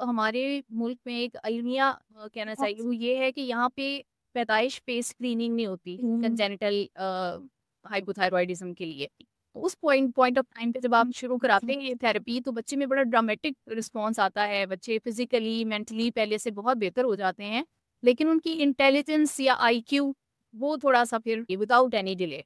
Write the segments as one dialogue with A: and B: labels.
A: हमारे मुल्क में एक अलमिया कहना चाहिए वो ये है कि यहाँ पे पैदाइश पे स्क्रीनिंग नहीं होती कंजेनिटल हाइपोथायरॉयडिज्म के लिए। तो उस पॉइंट पॉइंट ऑफ टाइम पे जब आप शुरू कराते हैं ये थेरेपी तो बच्चे में बड़ा ड्रामेटिक रिस्पॉन्स आता है। बच्चे फिजिकली मेंटली पहले से बहुत बेहतर हो जाते हैं, लेकिन उनकी इंटेलिजेंस या आईक्यू वो थोड़ा सा फिर विदाउट एनी डिले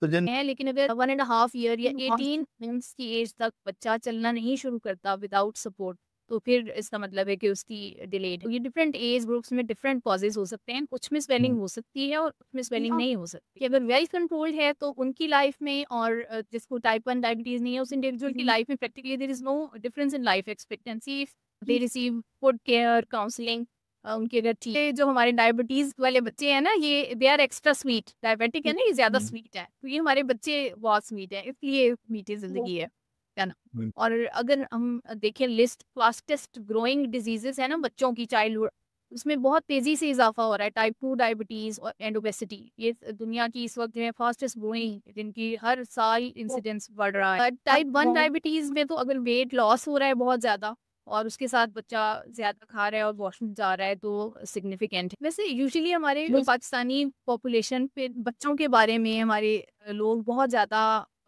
B: तो जिन
A: है। लेकिन अगर 1.5 ईयर या 18 मंथ्स की एज तक बच्चा चलना नहीं शुरू करता विदाउट सपोर्ट, तो फिर इसका मतलब है कि उसकी डिलेड। ये डिफरेंट एज ग्रुप्स में डिफरेंट कॉजेज हो सकते हैं। कुछ में स्वेलिंग हो सकती है और कुछ में स्वेलिंग नहीं हो सकती। कि अगर वेल कंट्रोल्ड है तो उनकी लाइफ में, और जिसको टाइप 1 डायबिटीज नहीं है उस इंडिविजुअल की लाइफ में practically there is no difference in life expectancy. They receive food care counselling. उनके अगर ठीक है, जो हमारे डायबिटीज वाले बच्चे हैं ना, ये they are extra sweet. Diabetic है ना, ये ज्यादा स्वीट है, तो ये हमारे बच्चे बहुत स्वीट है, इसलिए मीठी जिंदगी है ना। और अगर हम देखें लिस्ट फास्टेस्ट ग्रोइंग डिजीजेस है ना बच्चों की चाइल्डहुड, उसमें बहुत तेजी से इजाफा हो रहा है। टाइप 2 डायबिटीज और एंड ओबेसिटी, ये दुनिया की इस वक्त जो है फास्टेस्ट ग्रोइंग, जिनकी हर साल इंसिडेंस बढ़ रहा है। टाइप 1 डायबिटीज में तो अगर वेट लॉस हो रहा है बहुत ज्यादा और उसके साथ बच्चा ज्यादा खा रहा है और वॉशरूम जा रहा है, तो सिग्निफिकेंट है। वैसे यूजुअली हमारे पाकिस्तानी पॉपुलेशन पे बच्चों के बारे में हमारे लोग बहुत ज्यादा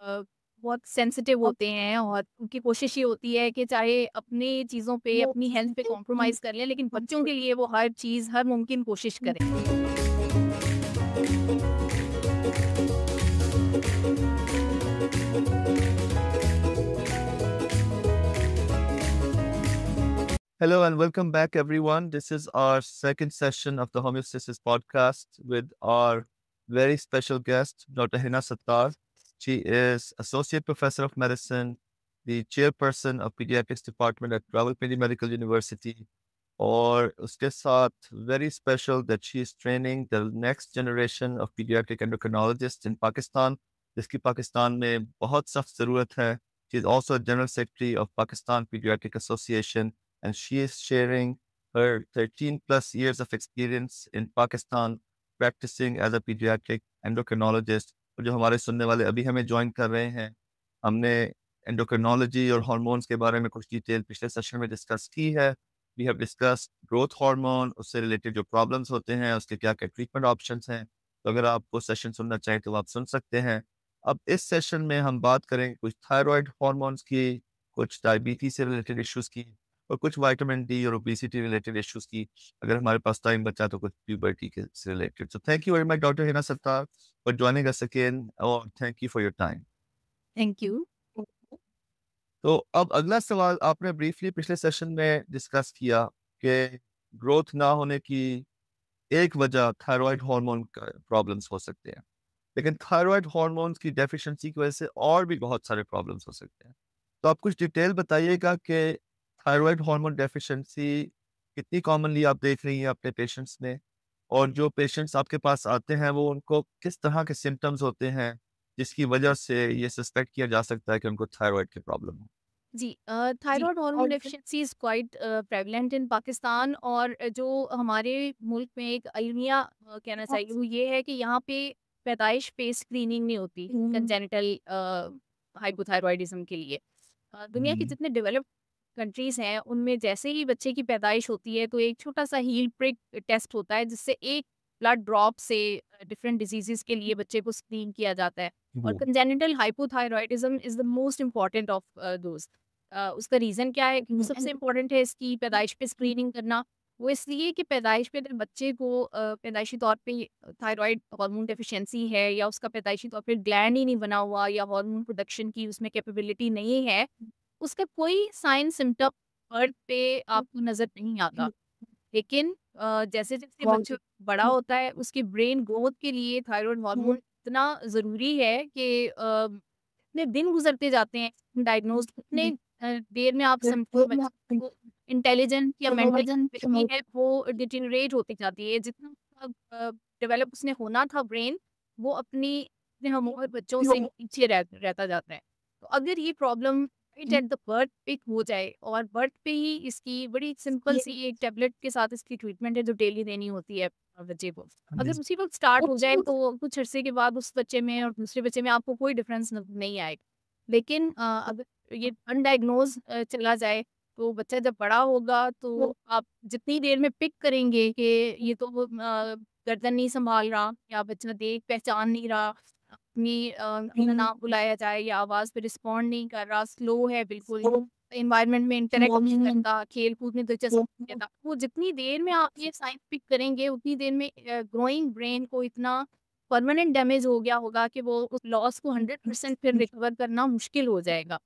A: बहुत सेंसिटिव होते हैं, और उनकी कोशिश ये होती है कि चाहे अपनी चीज़ों पे अपनी हेल्थ पे कॉम्प्रोमाइज़ कर लें, लेकिन बच्चों के लिए वो हर चीज़ हर मुमकिन कोशिश करें।
B: Hello and welcome back, everyone. This is our second session of the Homeostasis podcast with our very special guest, Dr. Hina Sattar. She is Associate Professor of Medicine, the Chairperson of Pediatrics Department at Rawalpindi Medical University. और उसके साथ very special that she is training the next generation of pediatric endocrinologists in Pakistan, जिसकी पाकिस्तान में बहुत सख्त ज़रूरत है. She is also General Secretary of Pakistan Pediatric Association, and she is sharing her 13 plus years of experience in Pakistan practicing as a pediatric endocrinologist. और जो हमारे सुनने वाले अभी हमें ज्वाइन कर रहे हैं, हमने एंडोक्रिनोलॉजी और हार्मोन्स के बारे में कुछ डिटेल पिछले सेशन में डिस्कस की है. We have discussed growth hormone, उससे रिलेटेड जो प्रॉब्लम्स होते हैं, उसके क्या क्या ट्रीटमेंट ऑप्शंस हैं. तो अगर आप वो सेशन सुनना चाहें तो आप सुन सकते हैं. अब इस सेशन में हम बात करेंगे कुछ थायराइड हार्मोन्स की, कुछ डायबिटीज से रिलेटेड इश्यूज की, और कुछ विटामिन डी और ओबेसिटी रिलेटेड इश्यूज की. अगर हमारे पास टाइम बचा तो कुछ प्यूबर्टी के से related. So thank you very much doctor Hina Sattar for joining us again, और thank you for your time.
A: Thank you.
B: तो अब अगला सवाल, आपने ब्रीफली पिछले सेशन में डिस्कस किया कि ग्रोथ ना होने की एक वजह थायराइड हार्मोन का प्रॉब्लम्स हो सकते हैं, लेकिन थायराइड हार्मोन्स की डेफिशिएंसी की वजह से और भी बहुत सारे प्रॉब्लम्स हो सकते हैं. तो आप कुछ डिटेल बताइएगा कि थायराइड हार्मोन डेफिशिएंसी कितनी कॉमनली आप देख रही हैं अपने पेशेंट्स में, और जो पेशेंट्स आपके पास आते हैं वो उनको किस तरह के सिम्टम्स होते हैं जिसकी वजह से ये सस्पेक्ट किया जा सकता है कि उनको थायराइड की प्रॉब्लम है.
A: जी, thyroid hormone deficiency is quite prevalent in Pakistan. और जो हमारे मुल्क में एक अलमिया कहना चाहिए वो ये है कि यहाँ पे पैदाइश पे स्क्रीनिंग नहीं होती कंजेनिटल हाइपोथायरॉयडिज्म के लिए। दुनिया के जितने डेवलप्ड कंट्रीज हैं उनमें जैसे ही बच्चे की पैदाइश होती है तो एक छोटा सा हील प्रिक टेस्ट होता है, जिससे एक ब्लड ड्रॉप से डिफरेंट डिजीजेस के लिए बच्चे को स्क्रीन किया जाता है। और congenital hypothyroidism is the most important of those. उसका रीज़न क्या है कि सबसे इम्पोर्टेंट है इसकी पैदाइश पे स्क्रीनिंग करना। वो इसलिए कि पैदाइश पे अगर बच्चे को पैदाइशी तौर पे थायराइड हार्मोन डेफिशिएंसी है, या उसका पैदाइशी तौर पे ग्लैंड ही नहीं बना हुआ, या हार्मोन प्रोडक्शन की उसमें कैपेबिलिटी नहीं है, उसका कोई साइन सिम्टम बर्थ पे आपको नज़र नहीं आता। लेकिन जैसे-जैसे बच्चा बड़ा होता है उसकी ब्रेन ग्रोथ के लिए थायराइड हार्मोन इतना ज़रूरी है कि इतने दिन गुज़रते जाते हैं डायग्नोज़ इतने देर में आप समझो बच्चे को इंटेलिजेंट या मेंटल एबिलिटी है वो डिटेरियोरेट होती जाती है। जितना डेवलप उसने होना था ब्रेन, वो अपने हम और बच्चों से पीछे रहता जाता है। तो अगर ये problem right at the birth पे हो जाए, और बर्थ पे ही इसकी बड़ी सिंपल सी एक टैबलेट के साथ इसकी ट्रीटमेंट है जो डेली देनी होती है बच्चे को। अगर उसी वक्त स्टार्ट हो जाए तो कुछ अरसे के बाद उस बच्चे में और दूसरे बच्चे में आपको कोई डिफरेंस नहीं आएगा। लेकिन अगर ये अनडायग्नोज चला जाए तो बच्चा जब बड़ा होगा तो आप जितनी देर में पिक करेंगे कि ये तो वो गर्दन नहीं सँभाल रहा या बच्चा देख पहचान नहीं रहा, अपनी अपना नाम बुलाया जाए या आवाज़ पे रिस्पॉन्ड नहीं कर रहा, स्लो है बिल्कुल, एनवायरनमेंट में इंटरैक्ट नहीं करता, खेल-कूद में दिलचस्पी नहीं लेता। वो जितनी देर में आप ये साइन पिक करेंगे उतनी देर में ग्रोइंग ब्रेन को इतना परमानेंट डैमेज हो गया होगा कि वो उस लॉस को 100% फिर रिकवर करना मुश्किल हो जाएगा।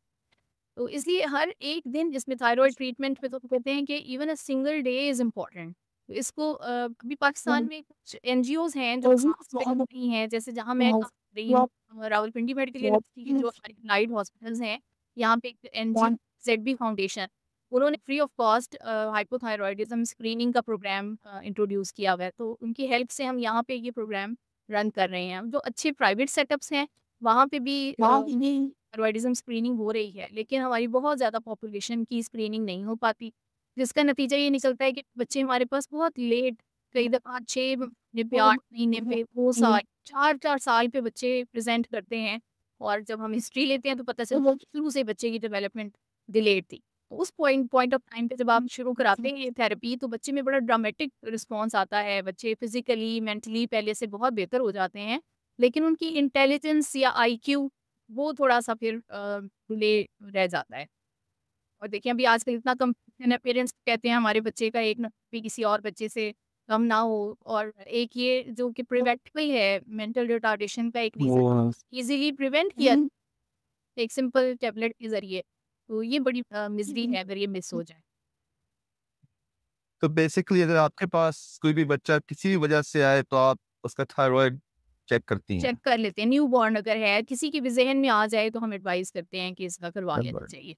A: तो इसलिए हर एक दिन जिसमें थायराइड ट्रीटमेंट में तो कहते हैं कि even a single day is important. तो इसको अभी पाकिस्तान में कुछ एनजीओज़ हैं जो खास पे नहीं हैं, जैसे जहाँ मैं काम कर रही हूँ रावलपिंडी मेडिकल यूनिवर्सिटी की जो हमारी एलाइड हॉस्पिटल्स हैं, यहाँ पे एक एनजीओ ज़ेडबी फाउंडेशन, उन्होंने फ्री ऑफ कॉस्ट हाइपोथायरॉयडिज़्म स्क्रीनिंग का प्रोग्राम इंट्रोड्यूस किया हुआ है। तो उनकी हेल्प से हम यहाँ पे ये प्रोग्राम रन कर रहे हैं। जो अच्छे प्राइवेट सेटअप्स हैं, वहाँ पे भी थायरॉयडिज़्म स्क्रीनिंग हो रही है, लेकिन हमारी बहुत ज़्यादा पॉपुलेशन की स्क्रीनिंग नहीं हो पाती, जिसका नतीजा ये निकलता है कि बच्चे हमारे पास बहुत लेट, कई दफ़ा 6 महीने पे, 8 महीने पे, 2 साल, 4-4 साल पे बच्चे प्रेज़ेंट करते हैं और जब हम हिस्ट्री लेते हैं तो पता चलता है कि शुरू से बच्चे की डेवलपमेंट डिलेड थी। तो उस पॉइंट पॉइंट ऑफ टाइम पे जब आप शुरू कराते हैं ये थेरेपी तो बच्चे में बड़ा ड्रामेटिक रिस्पॉन्स आता है, बच्चे फिज़िकली, मेंटली पहले से बहुत बेहतर हो जाते हैं, लेकिन उनकी इंटेलिजेंस या आईक्यू वो थोड़ा-सा फिर डिले रह जाता है। और देखिए अभी आजकल इतना कम्पटीशन है, पेरेंट्स कहते हैं हमारे बच्चे का एक नंबर भी किसी और बच्चे से कम ना हो और एक ये जो कि प्रिवेंटेबल है, मेंटल रिटार्डेशन का एक रीज़न
B: वो
A: ईज़िली प्रिवेंट किया एक सिंपल टैबलेट के ज़रिए। तो ये बड़ी मिज़री है अगर ये मिस हो जाए।
B: तो बेसिकली अगर आपके पास कोई भी बच्चा किसी भी वजह से आए तो आप उसका थायराइड चेक करती हैं?
A: चेक कर लेते हैं, न्यूबॉर्न अगर है, किसी के भी ज़हन में आ जाए तो हम एडवाइस करते हैं कि इसका करवा लेना
B: थायराइड।
A: चाहिए।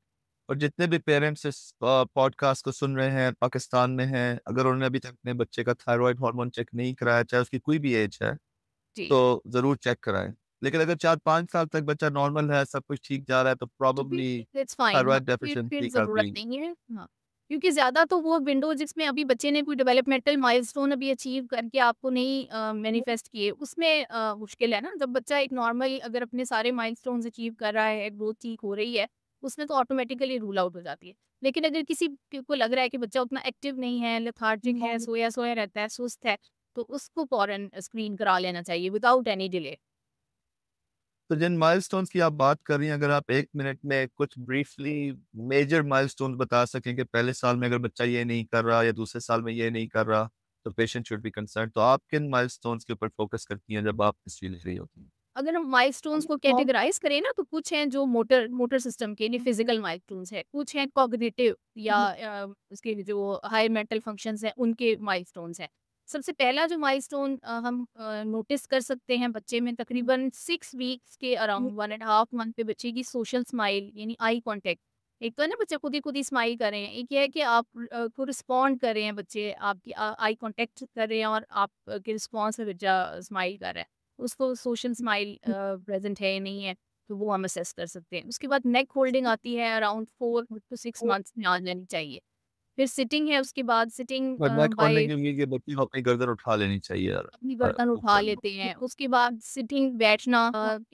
B: और जितने भी पेरेंट्स इस पॉडकास्ट को सुन रहे हैं, पाकिस्तान में हैं, अगर उन्होंने अभी तक अपने बच्चे का थायराइड हार्मोन चेक नहीं कराया, चाहे उसकी कोई भी एज है,
A: जी।
B: तो ज़रूर चेक कराएँ। लेकिन अगर 4-5 साल तक बच्चा नॉर्मल है, सब कुछ ठीक जा रहा है, तो
A: तो फिर
B: प्रोबेबली
A: इट्स फाइन हाँ,
B: थायराइड
A: फिर
B: डेफिशिएंसी का
A: ज़रूरत
B: कोई
A: नहीं है। हाँ, क्योंकि ज़्यादा तो वो विंडो जिसमें अभी बच्चे ने कोई डेवलपमेंटल माइलस्टोन अभी अचीव करके आपको नहीं मैनिफेस्ट किए, उसमें मुश्किल है ना। जब बच्चा एक नॉर्मल अगर अपने सारे माइलस्टोन्स अचीव कर रहा है, ग्रोथ ठीक हो रही है, उसमें तो ऑटोमेटिकली रूल आउट हो जाती है। लेकिन अगर किसी को लग रहा है कि बच्चा उतना एक्टिव नहीं है, लेथार्जिक है, सोया-सोया रहता है, सुस्त है, तो उसको फ़ौरन स्क्रीन करा लेना चाहिए विदाउट एनी डिले।
B: तो जिन माइलस्टोन्स की आप बात कर रही हैं, अगर आप 1 मिनट में कुछ ब्रीफली मेजर माइलस्टोन्स बता सकें कि पहले साल में अगर बच्चा ये नहीं कर रहा या दूसरे साल में ये नहीं कर रहा, तो पेशेंट शुड बी कंसर्न्ड। तो आप किन माइलस्टोन्स के ऊपर फोकस करती हैं जब आप हिस्ट्री लिख रही होती हैं?
A: अगर हम माइलस्टोन्स को कैटेगराइज़ करें ना तो कुछ हैं जो मोटर मोटर सिस्टम के लिए फिज़िकल माइलस्टोन्स हैं, कुछ हैं कॉग्निटिव या उसके जो हायर मेंटल फंक्शंस हैं उनके माइलस्टोन्स हैं। सबसे पहला जो माइलस्टोन हम नोटिस कर सकते हैं बच्चे में तकरीबन 6 वीक्स के अराउंड 1 एंड हाफ मंथ पे बच्चे की सोशल स्माइल यानी आई कॉन्टैक्ट। एक तो है ना बच्चे खुद ही स्माइल कर रहे हैं, एक ये है कि आप को रिस्पॉन्ड कर रहे हैं बच्चे, आपकी आई कॉन्टैक्ट कर रहे हैं और आप के रिस्पॉन्स पे बच्चा स्माइल कर रहा है। उसको सोशल स्माइल प्रेज़ेंट है या नहीं है, तो वो हम असेस कर सकते हैं। उसके बाद नेक होल्डिंग आती है अराउंड 4 टू 6 मंथ्स में आ जानी चाहिए। फिर सिटिंग है उसके बाद सिटिंग
B: और नेक
A: बाय
B: होल्डिंग के लिए ये बच्चे को अपनी गर्दन उठा लेनी चाहिए यार
A: अपनी गर्दन उठा
B: ऊपर।
A: लेते हैं। उसके बाद सिटिंग बैठना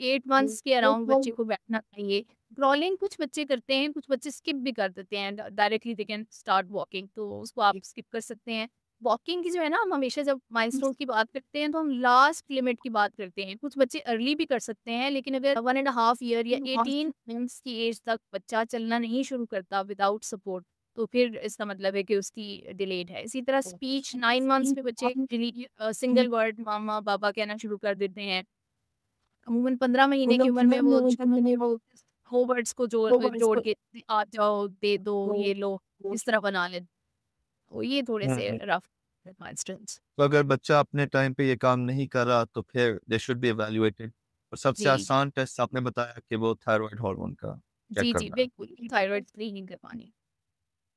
A: 8 मंथ्स के अराउंड बच्चे को बैठना चाहिए। क्रॉलिंग कुछ बच्चे करते हैं, कुछ बच्चे स्किप भी कर देते हैं। Directly they can start walking तो उसको आप स्किप कर सकते हैं। वॉकिंग की जो है ना हम हमेशा जब माइलस्टोन की बात करते हैं तो हम लास्ट लिमिट की बात करते हैं। कुछ बच्चे अर्ली भी कर सकते हैं लेकिन अगर 1 एंड हाफ ईयर या 18 मंथ्स की एज तक बच्चा चलना नहीं शुरू करता विदाउट सपोर्ट तो फिर इसका मतलब है कि उसकी डिलेड है। इसी तरह स्पीच 9 मंथ्स में बच्चे सिंगल वर्ड मामा, पापा कहना शुरू कर देते हैं। अमूमन 15 महीने की उम्र में वो हो वर्ड्स को जोड़ के आ जाओ, दे दो, ये लो, इस तरह बना लेते तो ये थोड़े से
B: हुँ।
A: Rough milestones.
B: तो अगर बच्चा अपने टाइम पे ये काम नहीं कर रहा, तो फिर दे शुड बी इवैल्यूएटेड और सबसे
A: जी,
B: आसान टेस्ट आपने बताया कि वो थायरॉइड हार्मोन का चेक
A: जी,
B: करना है।
A: बिल्कुल, थायरॉइड स्क्रीनिंग करवानी।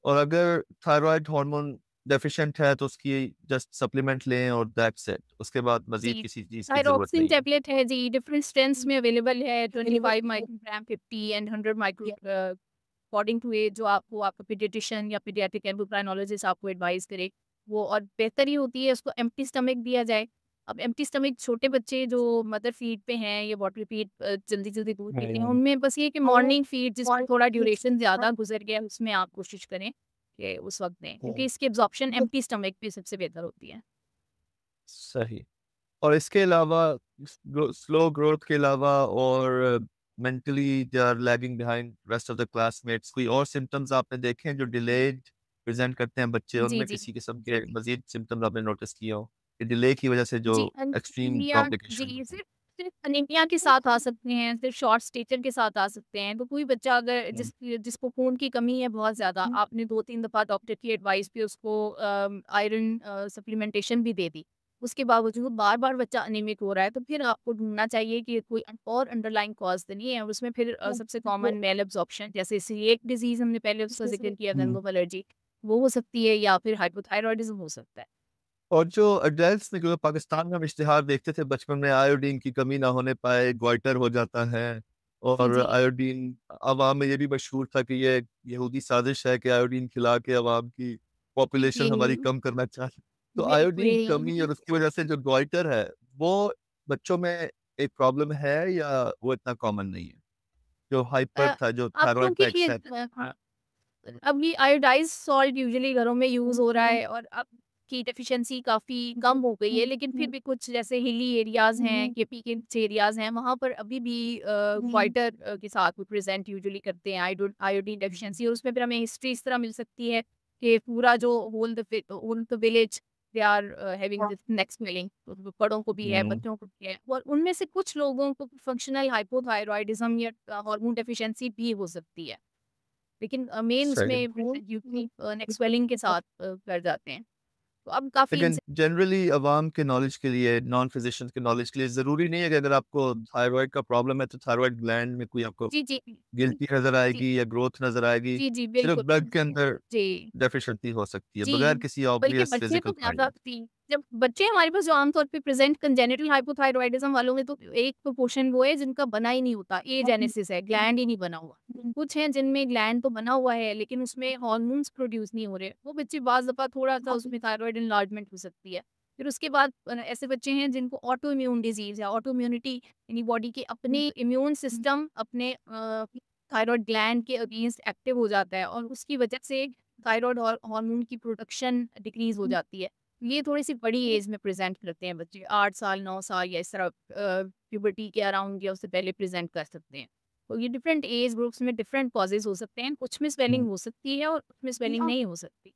B: और अगर थायरॉइड हार्मोन डेफिशिएंट है, तो उसकी जस्ट सप्लीमेंट लें और दैट्स इट। उसके बाद मज़ीद
A: जी,
B: किसी चीज़ की ज़रूरत
A: थायरॉक्सिन
B: नहीं है।
A: टैबलेट है जी, डिफरेंट स्ट्रेंथ्स में अवेलेबल है 25 microgram, 50 and 100 micro according to age जो आपको आपका पीडियाट्रिशियन या पीडियाट्रिक एंडोक्राइनोलॉजिस्ट आपको एडवाइस करे, वो और बेहतर ही होती है उसको एम्प्टी स्टमक दिया जाए। अब एम्प्टी स्टमक छोटे बच्चे जो मदर फीड पे हैं या बॉटल फीड जल्दी-जल्दी दूध पीते हैं,
B: हम्म,
A: उनमें बस ये है कि मॉर्निंग फीड जिसमें थोड़ा ड्यूरेशन ज़्यादा गुज़र गया, उसमें आप कोशिश करें कि उस वक़्त दें, क्योंकि इसकी एब्ज़ॉर्प्शन एम्प्टी स्टमक पे सबसे बेहतर होती है।
B: सही। और इसके अलावा स्लो ग्रोथ के अलावा और mentally they are lagging behind rest of the classmates, कोई और सिम्टम्स आपने देखे हैं जो डिलेड प्रेजेंट करते हैं बच्चे,
A: जी,
B: उनमें
A: जी।
B: किसी किस्म के मजीद सिम्टम्स आपने नोटिस किए हो कि डिले की वजह से जो
A: जी,
B: एक्सट्रीम
A: अनीमिया
B: कॉम्प्लिकेशन
A: जी,
B: होते हैं?
A: सिर्फ़ सिर्फ़ अनीमिया के साथ आ सकते हैं, सिर्फ़ शॉर्ट स्टेचर के साथ आ सकते हैं। तो कोई बच्चा अगर जिसको खून की कमी है बहुत ज़्यादा, आपने 2-3 दफ़ा डॉक्टर की एडवाइस पे उसको आयरन सप्लीमेंटेशन भी दे दी। उसके बावजूद बार-बार बच्चा अनीमिक हो रहा है, तो फिर आपको ढूँढना चाहिए कि कोई और अंडरलाइंग कॉज़ तो नहीं है। और उसमें फिर सबसे कॉमन मेल एब्ज़ॉर्प्शन जैसे सीलिएक डिज़ीज़ हमने पहले उसका ज़िक्र किया,
B: हम्म।
A: गंगो एलर्जी, वो हो सकती है या फिर हाइपोथायरॉयडिज़्म हो सकता है।
B: और जो एडल्ट्स में, क्योंकि पाकिस्तान में हम इश्तिहार देखते थे बचपन में, आयोडीन की कमी ना होने पाए ग्वाइटर हो जाता है।
A: जी,
B: और
A: जी।
B: आयोडीन, अवाम में ये भी मशहूर था कि ये यहूदी साजिश है कि आयोडीन खिला के अवाम की
A: जी,
B: पॉपुलेशन हमारी कम करना चाहते। तो आयोडीन की कमी
A: बिल्कुल।
B: और उसकी वजह से जो ग्वाइटर है, वो बच्चों में एक प्रॉब्लम है या वो इतना कॉमन नहीं है? जो हाइपर
A: अ,
B: था, जो
A: अब
B: थायराइड का
A: क्योंकि ये
B: एक्सेस।
A: हाँ, अब ये आयोडाइज़्ड सॉल्ट यूजुअली घरों में यूज़ हो रहा है और अब की डेफिशिएंसी काफ़ी कम हो गई है, लेकिन फिर भी कुछ जैसे हिली एरियाज़ हैं, केपी के कुछ एरियाज़ हैं, वहाँ पर अभी भी क्वार्टर के साथ वो प्रेज़ेंट यूजुअली करते हैं आयोडीन डेफिशिएंसी। और उसमें फिर हमें हिस्ट्री इस तरह मिल सकती है कि पूरा जो whole the village they are having this neck swelling, तो बड़ों को भी है,
B: हम्म,
A: बच्चों को भी है और उनमें से कुछ लोगों को फंक्शनल हाइपोथायरॉयडिज़्म या हार्मोन डेफिशिएंसी भी हो सकती है। लेकिन मेन उसमें
B: सही।
A: यूपी नेक स्वेलिंग के साथ कर जाते हैं। तो अब काफ़ी
B: लेकिन
A: इनसे
B: जनरली अवाम के नॉलेज के लिए, नॉन फिजिशियंस के नॉलेज के लिए ज़रूरी नहीं है कि अगर आपको थायराइड का प्रॉब्लम है तो थायराइड ग्लैंड में कोई आपको
A: जी, जी।
B: गिल्टी नज़र
A: जी,
B: आएगी या ग्रोथ नज़र आएगी।
A: जी, जी,
B: सिर्फ़
A: बिल्कुल।
B: ब्लड के अंदर
A: जी।
B: डेफिशिएंसी हो सकती है,
A: जी,
B: बगैर किसी
A: बल्कि
B: ऑब्वियस
A: बच्चे तो
B: फिजिकल
A: ज़्यादा
B: फाइंडिंग।
A: जी, जब बच्चे हमारे पास जो आम तौर पे प्रेज़ेंट कंजेनिटल हाइपोथायरॉयडिज़्म वालों में तो एक प्रोपोर्शन वो है जिनका बना ही नहीं होता, एजेनेसिस है, ग्लैंड ही नहीं बना हुआ। कुछ हैं जिनमें ग्लैंड तो बना हुआ है लेकिन उसमें हार्मोन्स प्रोड्यूस नहीं हो रहे, वो बच्चे बाज़ दफ़ा थोड़ा-सा उसमें थायरॉइड एनलार्जमेंट हो सकती है। फिर उसके बाद ऐसे बच्चे हैं जिनको ऑटो इम्यून डिज़ीज़ है, ऑटो इम्यूनिटी यानी बॉडी के अपने इम्यून सिस्टम अपने थायरॉइड ग्लैंड के अगेंस्ट एक्टिव हो जाता है और उसकी वजह से थायरॉइड हार्मोन की प्रोडक्शन डिक्रीज़ हो जाती है। ये थोड़ी-सी बड़ी एज में प्रेज़ेंट करते हैं बच्चे, 8 साल, 9 साल या इस तरह प्यूबर्टी के अराउंड या उससे पहले प्रेज़ेंट कर सकते हैं। तो ये डिफरेंट एज ग्रुप्स में डिफरेंट कॉजेज़ हो सकते हैं, कुछ में स्वेलिंग हो सकती है और कुछ में स्वेलिंग नहीं हो सकती।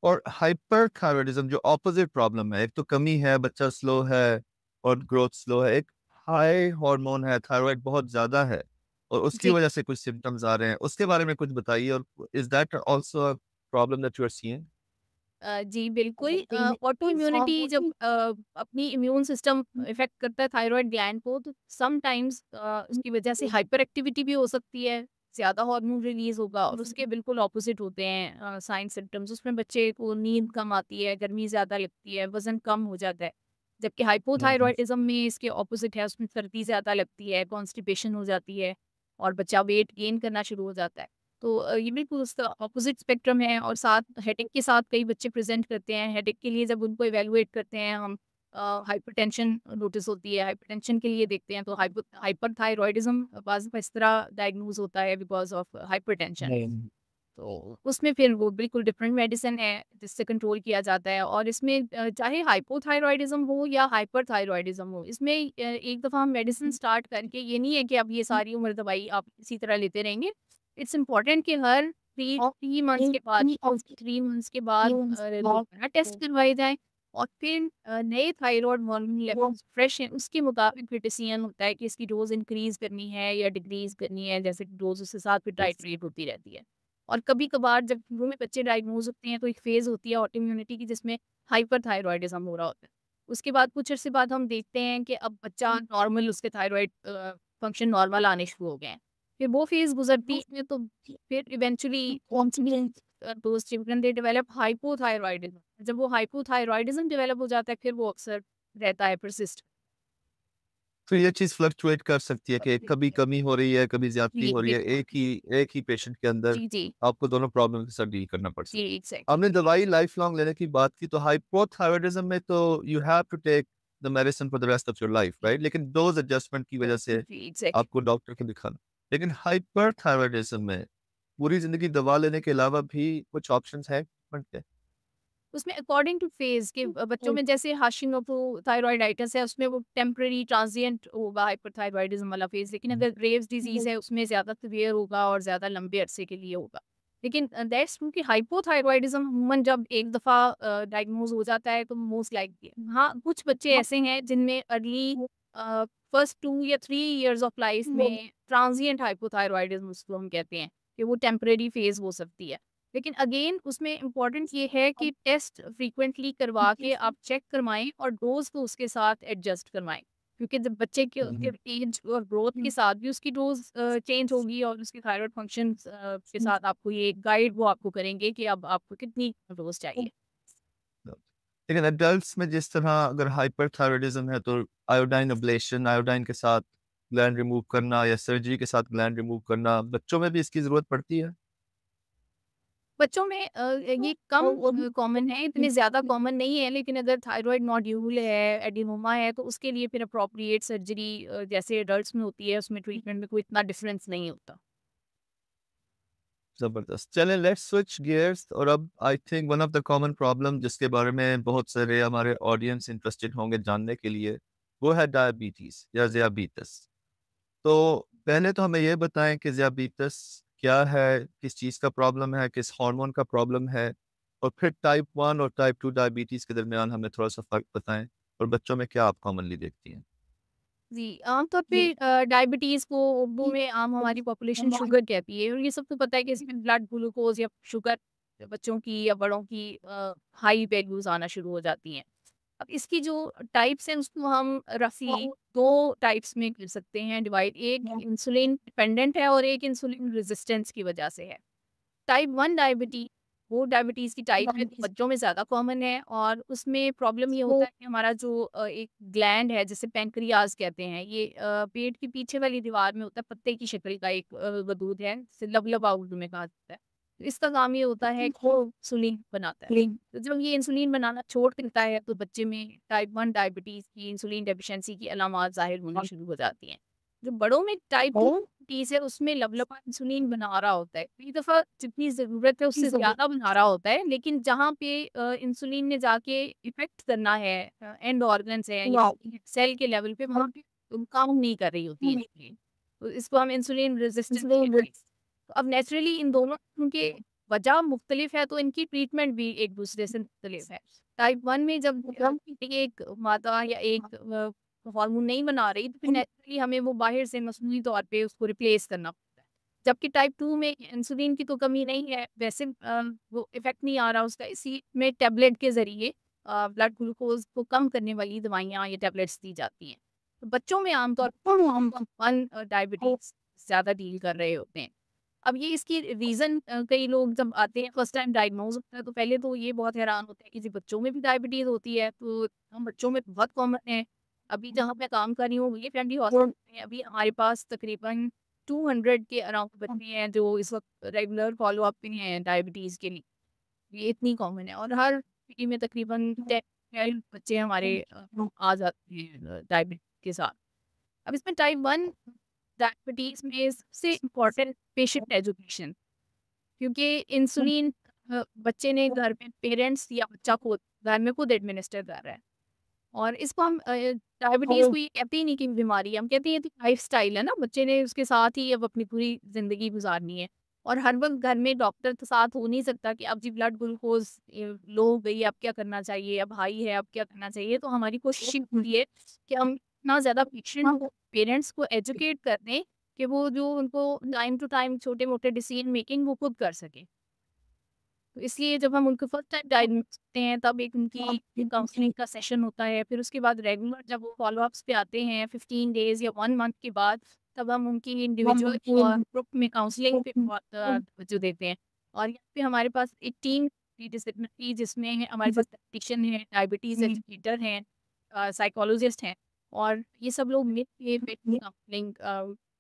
B: और हाइपरथायरॉयडिज़्म जो अपोज़िट प्रॉब्लम है, एक तो कमी है, बच्चा स्लो है और ग्रोथ स्लो है, एक हाई हार्मोन है, थायरॉइड बहुत ज़्यादा है और उसकी
A: जी।
B: वजह से कुछ सिम्पटम्स आ रहे हैं, उसके बारे में कुछ बताइए। और is that also a problem that you are seeing?
A: जी, बिल्कुल ऑटो इम्यूनिटी जब अपनी इम्यून सिस्टम इफ़ेक्ट करता है थायरॉइड ग्लैंड को तो समटाइम्स उसकी वजह से हाइपर एक्टिविटी भी हो सकती है, ज़्यादा हार्मोन रिलीज़ होगा और उसके बिल्कुल ऑपोज़िट होते हैं साइन सिम्पटम्स। उसमें बच्चे को नींद कम आती है, गर्मी ज़्यादा लगती है, वज़न कम हो जाता है। जबकि
B: हुँ,
A: हाइपोथायरॉयडिज़्म में इसके ऑपोज़िट है, उसमें सर्दी ज़्यादा लगती है, कॉन्स्टिपेशन हो जाती है और बच्चा वेट गेन करना शुरू हो जाता है। तो ये बिल्कुल उसका अपोज़िट स्पेक्ट्रम है और साथ हेडेक के साथ कई बच्चे प्रेज़ेंट करते हैं। हेडेक के लिए जब उनको इवैल्यूएट करते हैं हम हाइपरटेंशन नोटिस होती है, हाइपरटेंशन के लिए देखते हैं तो हाइपरथायरॉयडिज़्म बाज़ दफ़ा इस तरह डायग्नोज़ होता है बिकॉज़ ऑफ हाइपरटेंशन।
B: हुँ।
A: तो उसमें फिर वो बिल्कुल डिफरेंट मेडिसिन है जिससे कंट्रोल किया जाता है और इसमें चाहे हाइपोथायरॉयडिज़्म हो या हाइपरथायरॉयडिज़्म हो, इसमें एक दफ़ा हम मेडिसिन स्टार्ट करके ये नहीं है कि अब ये सारी उम्र दवाई आप इसी तरह लेते रहेंगे। इट्स इम्पोर्टेंट कि हर 3 मंथ्स के बाद 3 मंथ्स के बाद दोबारा टेस्ट करवाए जाएँ और फिर नए थायरॉइड हार्मोन लेवल्स फ्रेश हैं, उसके मुताबिक फिर डिसीजन होता है कि इसकी डोज़ इंक्रीज़ करनी है या डिक्रीज़ करनी है, जैसे डोज़ उस हिसाब से टाइट्रेट होती रहती है। और कभी-कभार जब शुरू में बच्चे डायग्नोज़ होते हैं तो एक फ़ेज़ होती है ऑटो इम्यूनिटी की जिसमें हाइपरथायरॉयडिज़्म हो रहा होता है। उसके बाद कुछ अरसे बाद हम देखते हैं कि अब बच्चा नॉर्मल उसके थायरॉइड फंक्शन नॉर्मल आने शुरू हो गए हैं। फिर वो फ़ेज़ गुज़रती है तो फिर eventually those children they develop hypothyroidism. जब वो हाइपोथायरॉयडिज़्म डेवलप हो जाता है फिर वो अक्सर रहता है परसिस्ट।
B: तो ये चीज़ फ्लक्चुएट कर सकती है कि कभी कमी हो रही है, कभी ज़्यादती
A: जी,
B: हो रही है,
A: बिल्कुल।
B: एक ही पेशेंट के अंदर
A: जी, जी।
B: आपको दोनों प्रॉब्लम के साथ डील करना पड़
A: जी,
B: सकता है।
A: एग्ज़ैक्टली।
B: आपने दवाई लाइफ लॉन्ग लेने की बात की, तो हाइपोथायरायडिज़्म में तो you have to take the medicine for the rest of your life,
A: जी,
B: राइट? लेकिन डोज़ एडजस्टमेंट की वजह से
A: जी, एग्ज़ैक्टली।
B: आपको डॉक्टर को दिखाना। लेकिन हाइपरथायरायडिज़्म में पूरी ज़िंदगी दवा लेने के अलावा भी कुछ ऑप्शंस हैं ट्रीटमेंट के?
A: उसमें अकॉर्डिंग टू फेज़ के बच्चों में जैसे हाशिमोटो थायरॉइडाइटिस है, उसमें वो टेम्परेरी ट्रांजिएंट होगा हाइपरथायरॉइडिज़्म वाला फेज़, लेकिन अगर ग्रेव्स डिज़ीज़ है, उसमें ज़्यादा सीवियर होगा और ज़्यादा लंबे अरसे के लिए होगा। लेकिन दैट्स ट्रू कि हाइपोथायरॉइडिज़्म अमूमन जब एक दफ़ा डायग्नोज़ हो जाता है, तो मोस्ट लाइकली हाँ, कुछ बच्चे ऐसे हैं जिनमें अर्ली फर्स्ट 2 या 3 इयर्स ऑफ लाइफ़ में ट्रांजिएंट हाइपोथायरॉइडिज़्म उसको हम कहते हैं, कि वो टेम्परेरी फेज़ हो सकती है। लेकिन अगेन उसमें इम्पोर्टेंट ये है कि टेस्ट फ्रीक्वेंटली करवा के आप चेक करवाएँ और डोज़ को उसके साथ एडजस्ट करवाएँ। क्योंकि जब बच्चे के एज और ग्रोथ के साथ भी उसकी डोज़ चेंज होगी और उसके थायरॉइड फंक्शंस के साथ आपको ये गाइड वो आपको करेंगे कि अब आपको कितनी डोज़ चाहिए।
B: लेकिन एडल्ट्स में जिस तरह अगर हाइपरथायरायडिज़्म है, तो आयोडाइन एब्लेशन, आयोडाइन के साथ ग्लैंड रिमूव करना या सर्जरी के साथ ग्लैंड रिमूव करना, बच्चों में भी इसकी ज़रूरत पड़ती है?
A: बच्चों में ये कम कॉमन है, इतने ज़्यादा कॉमन नहीं है, लेकिन अगर थायरॉइड नोड्यूल है, एडिनोमा है, तो उसके लिए फिर एप्रोप्रिएट सर्जरी जैसे एडल्ट्स में होती है, उसमें ट्रीटमेंट में कोई इतना डिफरेंस नहीं होता।
B: ज़बरदस्त। चलें, लेट्स स्विच गियर्स और अब I think one of the common problem जिसके बारे में बहुत सारे हमारे ऑडियंस इंटरेस्टेड होंगे जानने के लिए, वो है डायबिटीज़ या ज़ियाबीतस। तो पहले तो हमें ये बताएँ कि ज़ियाबीतस क्या है? किस चीज़ का प्रॉब्लम है? किस हार्मोन का प्रॉब्लम है? और फिर टाइप 1 और टाइप 2 डायबिटीज़ के दरमियान हमें थोड़ा-सा फ़र्क बताएँ, और बच्चों में क्या आप कॉमनली देखती हैं?
A: जी, आमतौर पे डायबिटीज़ को उर्दू में आम हमारी पॉपुलेशन शुगर कहती है और ये सब तो पता है कि इसमें ब्लड ग्लूकोज़ या शुगर बच्चों की या बड़ों की हाई वैल्यूज़ आना शुरू हो जाती हैं। अब इसकी जो टाइप्स हैं उसको हम रफ़ली 2 टाइप्स में कर सकते हैं डिवाइड। एक इंसुलिन डिपेंडेंट है और एक इंसुलिन रेज़िस्टेंस की वजह से है। टाइप 1 डायबिटी वो डायबिटीज़ की टाइप है, तो बच्चों में ज़्यादा कॉमन है और उसमें प्रॉब्लम ये होता है कि हमारा जो एक ग्लैंड है जिसे पैंक्रियाज़ कहते हैं, ये पेट की पीछे वाली दीवार में होता है, पत्ते की शक्ल का एक वजूद है, जिसे लबलबा उर्दू में कहा जाता है। तो इसका काम ये होता है कि वो इंसुलिन बनाता है। तो जब ये इंसुलिन बनाना छोड़ देता है, तो बच्चे में टाइप 1 डायबिटीज़ की इंसुलिन डेफिशिएंसी की अलामात ज़ाहिर होनी शुरू हो जाती हैं। जो बड़ों में टाइप 2 डायबिटीज़ है उसमें लबलबा इंसुलिन बना रहा होता है। कई दफ़ा जितनी ज़रूरत है उससे ज़्यादा बना रहा होता है, लेकिन जहाँ पे इंसुलिन ने जाके इफ़ेक्ट करना है एंड ऑर्गन्स है या सेल के लेवल पे वहाँ पे काम नहीं कर रही होती है इंसुलिन। तो इसको हम इंसुलिन रेज़िस्टेंस तो अब नेचुरली इन दोनों के वजह मुख्तलिफ है तो इनकी ट्रीटमेंट भी एक-दूसरे से मुख्तलिफ है। टाइप 1 में जब एक मादा या एक हार्मोन नहीं बना रही तो फिर नेचुरली हमें वो बाहर से मसनूई तौर पे उसको रिप्लेस करना पड़ता है। जबकि टाइप 2 में इंसुलिन की तो कमी नहीं है, वैसे वो इफ़ेक्ट नहीं आ रहा उसका, इसी में टैबलेट के ज़रिए ब्लड ग्लूकोज़ को कम करने वाली दवाइयाँ या टैबलेट्स दी जाती हैं। तो बच्चों में आमतौर पर हम 1 डायबिटीज़ ज़्यादा डील कर रहे होते हैं। अब ये इसकी रीज़न कई लोग जब आते हैं फर्स्ट टाइम डायग्नोज़ होता है तो पहले तो ये बहुत हैरान होते हैं कि जी बच्चों में भी डायबिटीज़ होती है, तो हम बच्चों में बहुत कॉमन है। अभी जहाँ मैं काम कर रही हूँ ये फैमिली हॉस्पिटल में अभी हमारे पास तकरीबन 200 के अराउंड बच्चे हैं जो इस वक़्त रेगुलर फ़ॉलो-अप पे हैं डायबिटीज़ के लिए। ये इतनी कॉमन है और हर सिटी में तकरीबन 10-12 बच्चे हमारे आ जाते हैं डायबिटीज़ के साथ। अब इसमें टाइप 1 डायबिटीज़ में सबसे इम्पोर्टेंट पेशेंट एजुकेशन, क्योंकि इंसुलिन बच्चे ने घर में पेरेंट्स या बच्चा खुद घर में खुद एडमिनिस्टर कर रहा है और इसको हम डायबिटीज़ को ये कहते ही नहीं कि बीमारी है, हम कहते हैं ये तो लाइफ़स्टाइल है ना, बच्चे ने उसके साथ ही अब अपनी पूरी ज़िंदगी गुज़ारनी है और हर वक़्त घर में डॉक्टर तो साथ हो नहीं सकता कि अब जी ब्लड ग्लूकोज़ लो हो गई, अब क्या करना चाहिए, अब हाई है, अब क्या करना चाहिए? तो हमारी कोशिश ये होती है कि हम इतना ज़्यादा पेशेंट को पेरेंट्स को एजुकेट कर दें कि वो जो उनको टाइम टू टाइम छोटे-मोटे डिसीज़न मेकिंग वो खुद कर सकें। तो इसलिए जब हम उनको फर्स्ट टाइम डायग्नोज़ करते हैं तब एक उनकी काउंसलिंग का सेशन होता है, फिर उसके बाद रेगुलर जब वो फ़ॉलो-अप्स पे आते हैं 15 डेज़ या 1 मंथ के बाद, तब हम उनकी इंडिविजुअल और ग्रुप में काउंसलिंग पे बहुत तवज्जो देते हैं। और यहाँ पे हमारे पास एक टीम मल्टीडिसिप्लिनरी जिसमें हमारे पास डायटीशियन है, डायबिटीज़ एजुकेटर हैं, साइकोलॉजिस्ट हैं और ये सब लोग मिल के पेट काउंसलिंग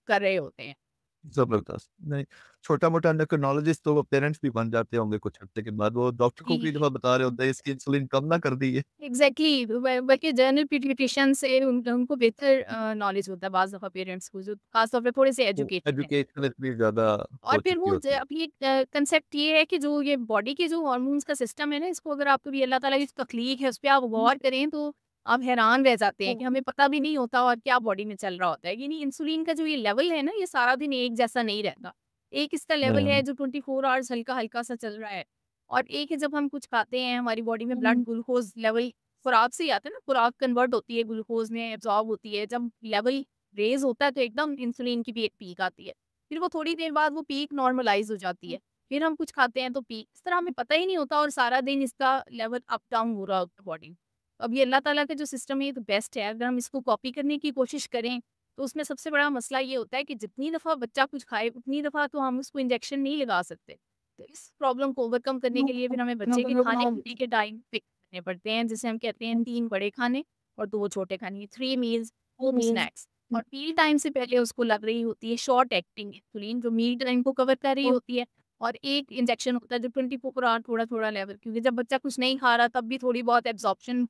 A: कर रहे होते हैं।
B: ज़बरदस्त। नहीं, छोटा-मोटा एंडोक्रिनोलॉजिस्ट तो वो पेरेंट्स भी बन जाते होंगे कुछ हफ्ते के बाद, वो डॉक्टर को कई
A: जी।
B: दफ़ा बता रहे होते हैं इसकी इंसुलिन कम ना कर दी है।
A: एग्ज़ैक्टली बल्कि जनरल पीडियाट्रिशियन से उनको बेहतर नॉलेज होता है बाज़ दफ़ा पेरेंट्स को जो ख़ास तौर पे थोड़े से
B: वो
A: एजुकेटेड हैं।
B: एजुकेशन इतनी ज़्यादा
A: और
B: हो
A: फिर
B: चुकी
A: वो
B: होती है।
A: अब ये कंसेप्ट ये है कि जो ये बॉडी के जो हार्मोन्स का सिस्टम है ना, इसको अगर आप कभी अल्लाह ताला की तख्लीक है, उस पे आप गौर करें तो आप हैरान रह जाते हैं कि हमें पता भी नहीं होता और क्या बॉडी में चल रहा होता है। यानी इंसुलिन का जो ये लेवल है ना, ये सारा दिन एक जैसा नहीं रहता। एक इसका लेवल है
B: हुँ,
A: जो 24 आवर्स हल्का-हल्का सा चल रहा है और एक है जब हम कुछ खाते हैं, हमारी बॉडी में ब्लड ग्लूकोज़ लेवल खुराक से ही आता है ना, खुराक कन्वर्ट होती है ग्लूकोज़ में, एब्ज़ॉर्ब होती है। जब लेवल रेज़ होता है तो एकदम इंसुलिन की भी एक पीक आती है। फिर वो थोड़ी देर बाद वो पीक नॉर्मलाइज़ हो जाती है। फिर हम कुछ खाते हैं तो पीक इस तरह हमें पता ही नहीं होता और सारा दिन इसका लेवल अप डाउन हो रहा होता है बॉडी में। अब ये अल्लाह ताला का जो सिस्टम है ये तो बेस्ट है, अगर हम इसको कॉपी करने की कोशिश करें, तो उसमें सबसे बड़ा मसला ये होता है कि जितनी दफ़ा बच्चा कुछ खाए, उतनी दफ़ा तो हम उसको इंजेक्शन नहीं लगा सकते। तो इस प्रॉब्लम को ओवरकम करने के लिए फिर हमें बच्चे के खाने-पीने के टाइम फिक्स करने पड़ते हैं, जिसे हम कहते हैं 3 बड़े खाने और 2 छोटे खाने, 3 मील्स, 2 स्नैक्स। और मील टाइम से पहले उसको लग रही होती है शॉर्ट एक्टिंग इंसुलिन जो मील टाइम को कवर कर रही होती है और एक इंजेक्शन होता है जो 24 आवर थोड़ा-थोड़ा लेवल क्योंकि जब बच्चा कुछ नहीं खा रहा तब भी थोड़ी बहुत एब्ज़ॉर्प्शन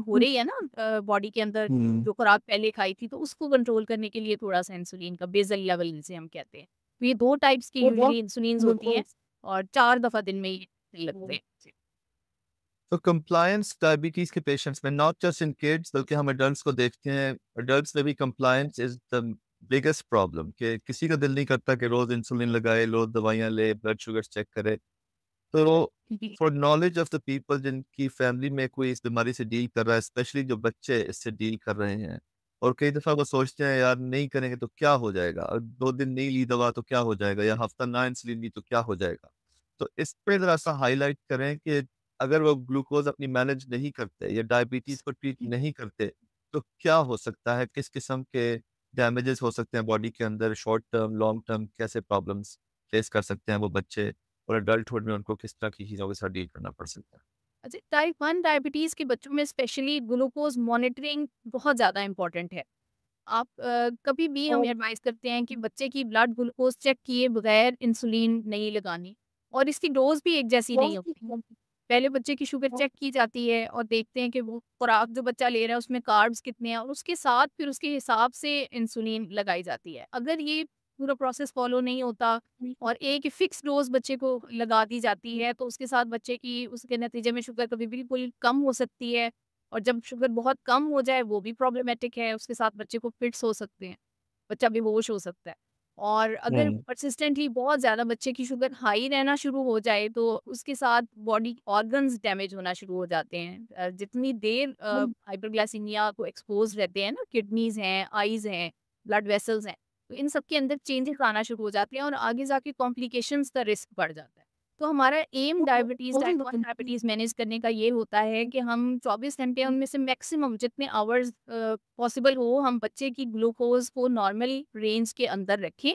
A: हो रही है ना बॉडी के अंदर
B: हुँ,
A: जो खुराक पहले खाई थी तो उसको कंट्रोल करने के लिए थोड़ा-सा इंसुलिन का बेसल लेवल जिसे हम कहते हैं। तो ये 2 टाइप्स की यूजुअली इंसुलिन्स होती हैं और 4 दफ़ा दिन में ये लगते हैं। जी।
B: तो कंप्लायंस डायबिटीज़ के पेशेंट्स में नॉट जस्ट इन किड्स बल्कि हम एडल्ट्स को देखते हैं, एडल्ट्स में भी compliance is the biggest problem कि किसी का दिल नहीं करता कि रोज़ इंसुलिन लगाए, रोज़ दवाइयाँ ले, ब्लड शुगर्स चेक करे। तो
A: जी।
B: For knowledge of the people जिनकी फैमिली में कोई इस बीमारी से डील कर रहा है, स्पेशली जो बच्चे इससे डील कर रहे हैं और कई दफ़ा वो सोचते हैं यार नहीं करेंगे तो क्या हो जाएगा? 2 दिन नहीं ली दवा तो क्या हो जाएगा? या हफ्ता ना इंसुलिन ली तो क्या हो जाएगा? तो इस पे ज़रा-सा हाइलाइट करें कि अगर वो ग्लूकोज़ अपनी मैनेज नहीं करते या डायबिटीज़ को ट्रीट नहीं करते, तो क्या हो सकता है? किस किस्म के डैमेजेस हो सकते हैं बॉडी के अंदर शॉर्ट टर्म, लॉन्ग टर्म कैसे प्रॉब्लम्स फेस कर सकते हैं वो बच्चे? और एडल्टहुड में उनको किस तरह की चीज़ों के साथ डील करना पड़ सकता है।
A: अच्छा टाइप 1 डायबिटीज़ के बच्चों में स्पेशली ग्लूकोज़ मॉनिटरिंग बहुत ज़्यादा इम्पोर्टेंट है। आप कभी भी हम एडवाइस करते हैं कि बच्चे की ब्लड ग्लूकोज़ चेक किए बगैर इंसुलिन नहीं लगानी और इसकी डोज़ भी एक जैसी नहीं होती। पहले बच्चे की शुगर चेक की जाती है और देखते हैं कि वो खुराक जो बच्चा ले रहा है उसमें कार्ब्स कितने हैं और उसके साथ फिर उसके हिसाब से इंसुलिन लगाई जाती है। अगर ये पूरा प्रोसेस फ़ॉलो नहीं होता और एक ही फिक्स डोज़ बच्चे को लगा दी जाती है तो उसके साथ बच्चे की उसके नतीजे में शुगर कभी बिल्कुल कम हो सकती है और जब शुगर बहुत कम हो जाए वो भी प्रॉब्लमेटिक है, उसके साथ बच्चे को फिट्स हो सकते हैं, बच्चा बेहोश हो सकता है। और अगर
B: हुँ,
A: परसिस्टेंटली बहुत ज़्यादा बच्चे की शुगर हाई रहना शुरू हो जाए तो उसके साथ बॉडी ऑर्गन्स डैमेज होना शुरू हो जाते हैं। जितनी देर हाइपरग्लाइसीमिया को एक्सपोज़ रहते हैं ना, किडनीज़ हैं, आइज़ हैं, ब्लड वेसल्स हैं, तो इन सब के अंदर चेंजेस आना शुरू हो जाते हैं और आगे जाके कॉम्प्लिकेशंस का रिस्क बढ़ जाता है। तो हमारा एम डायबिटीज़ टाइप 1 डायबिटीज़ मैनेज करने का ये होता है कि हम 24 घंटे उनमें से मैक्सिमम जितने आवर्स पॉसिबल हो हम बच्चे की ग्लूकोज़ को नॉर्मल रेंज के अंदर रखें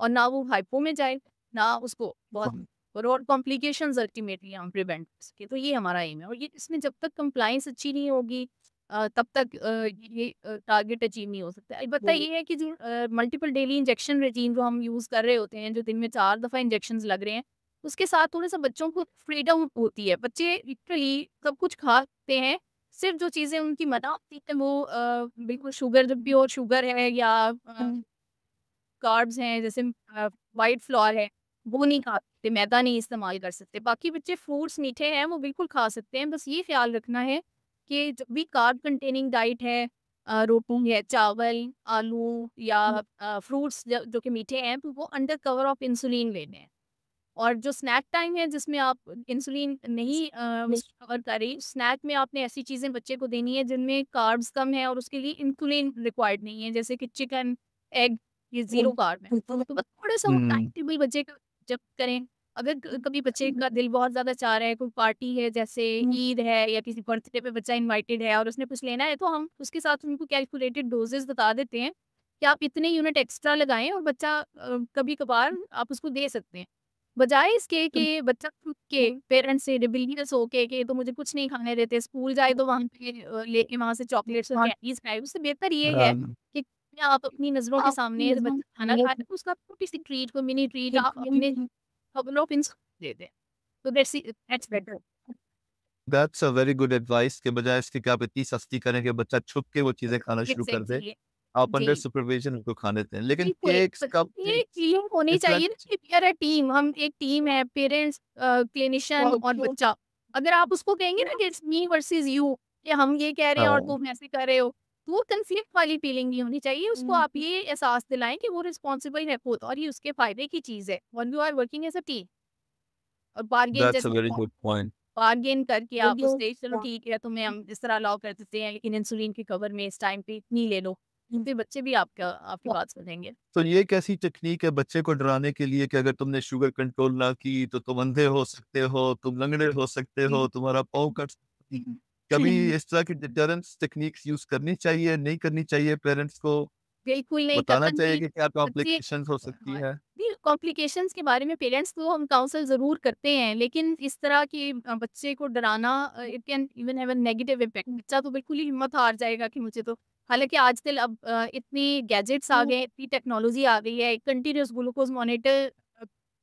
A: और ना वो हाइपो में जाए, ना उसको बहुत और कॉम्प्लिकेशंस अल्टीमेटली हम प्रिवेंट कर सकें। तो ये हमारा एम है और ये इसमें जब तक कंप्लायंस अच्छी नहीं होगी तब तक ये टारगेट अचीव नहीं हो सकता। अलबत्ता ये है कि जो मल्टीपल डेली इंजेक्शन रेजीम जो हम यूज़ कर रहे होते हैं, जो दिन में 4 दफ़ा इंजेक्शंस लग रहे हैं, उसके साथ थोड़ा-सा बच्चों को फ्रीडम होती है। बच्चे लिटरली सब कुछ खाते हैं, सिर्फ़ जो चीज़ें उनकी मना होती है वो बिल्कुल शुगर जब प्योर शुगर है या कार्ब्स हैं जैसे व्हाइट फ्लोर है, वो नहीं खा सकते, मैदा नहीं इस्तेमाल कर सकते। बाकी बच्चे फ्रूट्स मीठे हैं वो बिल्कुल खा सकते हैं, बस ये ख़्याल रखना है कि जब भी कार्ब कंटेनिंग डाइट है रोटी है, चावल, आलू या फ्रूट्स जो कि मीठे हैं तो वो अंडर कवर ऑफ इंसुलिन लेने हैं। और जो स्नैक टाइम है जिसमें आप इंसुलिन नहीं कवर कर रही, स्नैक में आपने ऐसी चीज़ें बच्चे को देनी है जिनमें कार्ब्स कम है और उसके लिए इंसुलिन रिक्वायर्ड नहीं है, जैसे कि चिकन, एग ये ज़ीरो कार्ब है। तो बस थोड़ा-सा वो टाइम टेबल बच्चे का जब करें, अगर कभी बच्चे का दिल बहुत ज़्यादा चाह रहा है, कोई पार्टी है जैसे ईद है या किसी बर्थडे पे बच्चा इनवाइटेड है और उसने कुछ लेना है, तो हम उसके साथ उनको कैलकुलेटेड डोज़ेज़ बता देते हैं कि आप इतने यूनिट एक्स्ट्रा लगाएँ और बच्चा कभी-कभार आप उसको दे सकते हैं। बजाय इसके कि बच्चा खुद के पेरेंट्स से रिबेलियस होके कि तो मुझे कुछ नहीं खाने देते, स्कूल जाए तो वहाँ पे लेके वहाँ से चॉकलेट्स और कैंडीज खाए, उससे बेहतर ये है कि आप अपनी नज़रों के सामने जब बच्चा खाना खा रहा है तो उसका छोटी सी ट्रीट को मिनी ट्रीट आप अपने कपड़ों पे दे दें, तो that's better.
B: That's a very good advice के बजाय इसके कि आप इतनी सख्ती करें कि बच्चा छुप के वो चीज़ें खाना शुरू कर दे।
A: एग्जैक्टली।
B: आप
A: जी
B: अंडर सुपरविज़न उनको खाने दें। लेकिन
A: बिल्कुल,
B: केक्स,
A: ब ये
B: कपकेक्स
A: टीम होनी
B: इट्स लाइक
A: चाहिए ना कि वी आर अ टीम, हम एक टीम है, पेरेंट्स, क्लिनिशियन और बच्चा। अगर आप उसको कहेंगे ना कि इट्स मी वर्सेस यू, कि हम ये कह रहे हैं और
B: हाँ,
A: तुम ऐसे कर रहे हो, तो वो कॉन्फ्लिक्ट वाली फीलिंग नहीं होनी चाहिए। उसको आप ये एहसास दिलाएँ कि वो रिस्पॉन्सिबल है खुद और ये उसके फ़ायदे की चीज़ है, when you are working as a team. और बार्गेन
B: दैट्स अ
A: जैसे
B: वेरी गुड पॉइंट।
A: बार्गेन करके आप उससे चलो ठीक है, तुम्हें हम इस तरह अलाउ कर देते हैं, लेकिन इंसुलिन की कवर में इस टाइम पे इतनी ले लो। फिर बच्चे भी आपका आपकी बात सुनेंगे।
B: तो ये एक ऐसी टेक्नीक है बच्चे को डराने के लिए कि अगर तुमने शुगर कंट्रोल ना की तो तुम अंधे हो सकते हो, तुम लंगड़े हो सकते हो, तुम्हारा पाँव कट सकती है। कभी इस तरह की डिटरेंस टेक्निक्स यूज़ करनी चाहिए, नहीं करनी चाहिए पेरेंट्स को
A: बिल्कुल नहीं
B: बताना
A: करना
B: चाहिए
A: चाहिए।
B: कि क्या
A: बच्चे
B: कॉम्प्लिकेशंस हो सकती
A: हाँ,
B: है?
A: नहीं कॉम्प्लिकेशंस के बारे में पेरेंट्स तो हम काउंसल ज़रूर करते हैं, लेकिन इस तरह के बच्चे को डराना it can even have a negative impact. बच्चा तो बिल्कुल ही हिम्मत हार जाएगा कि मुझे तो हालाँकि आजकल अब इतनी गैजेट्स आ गए हैं, इतनी टेक्नोलॉजी आ गई है, continuous glucose monitor,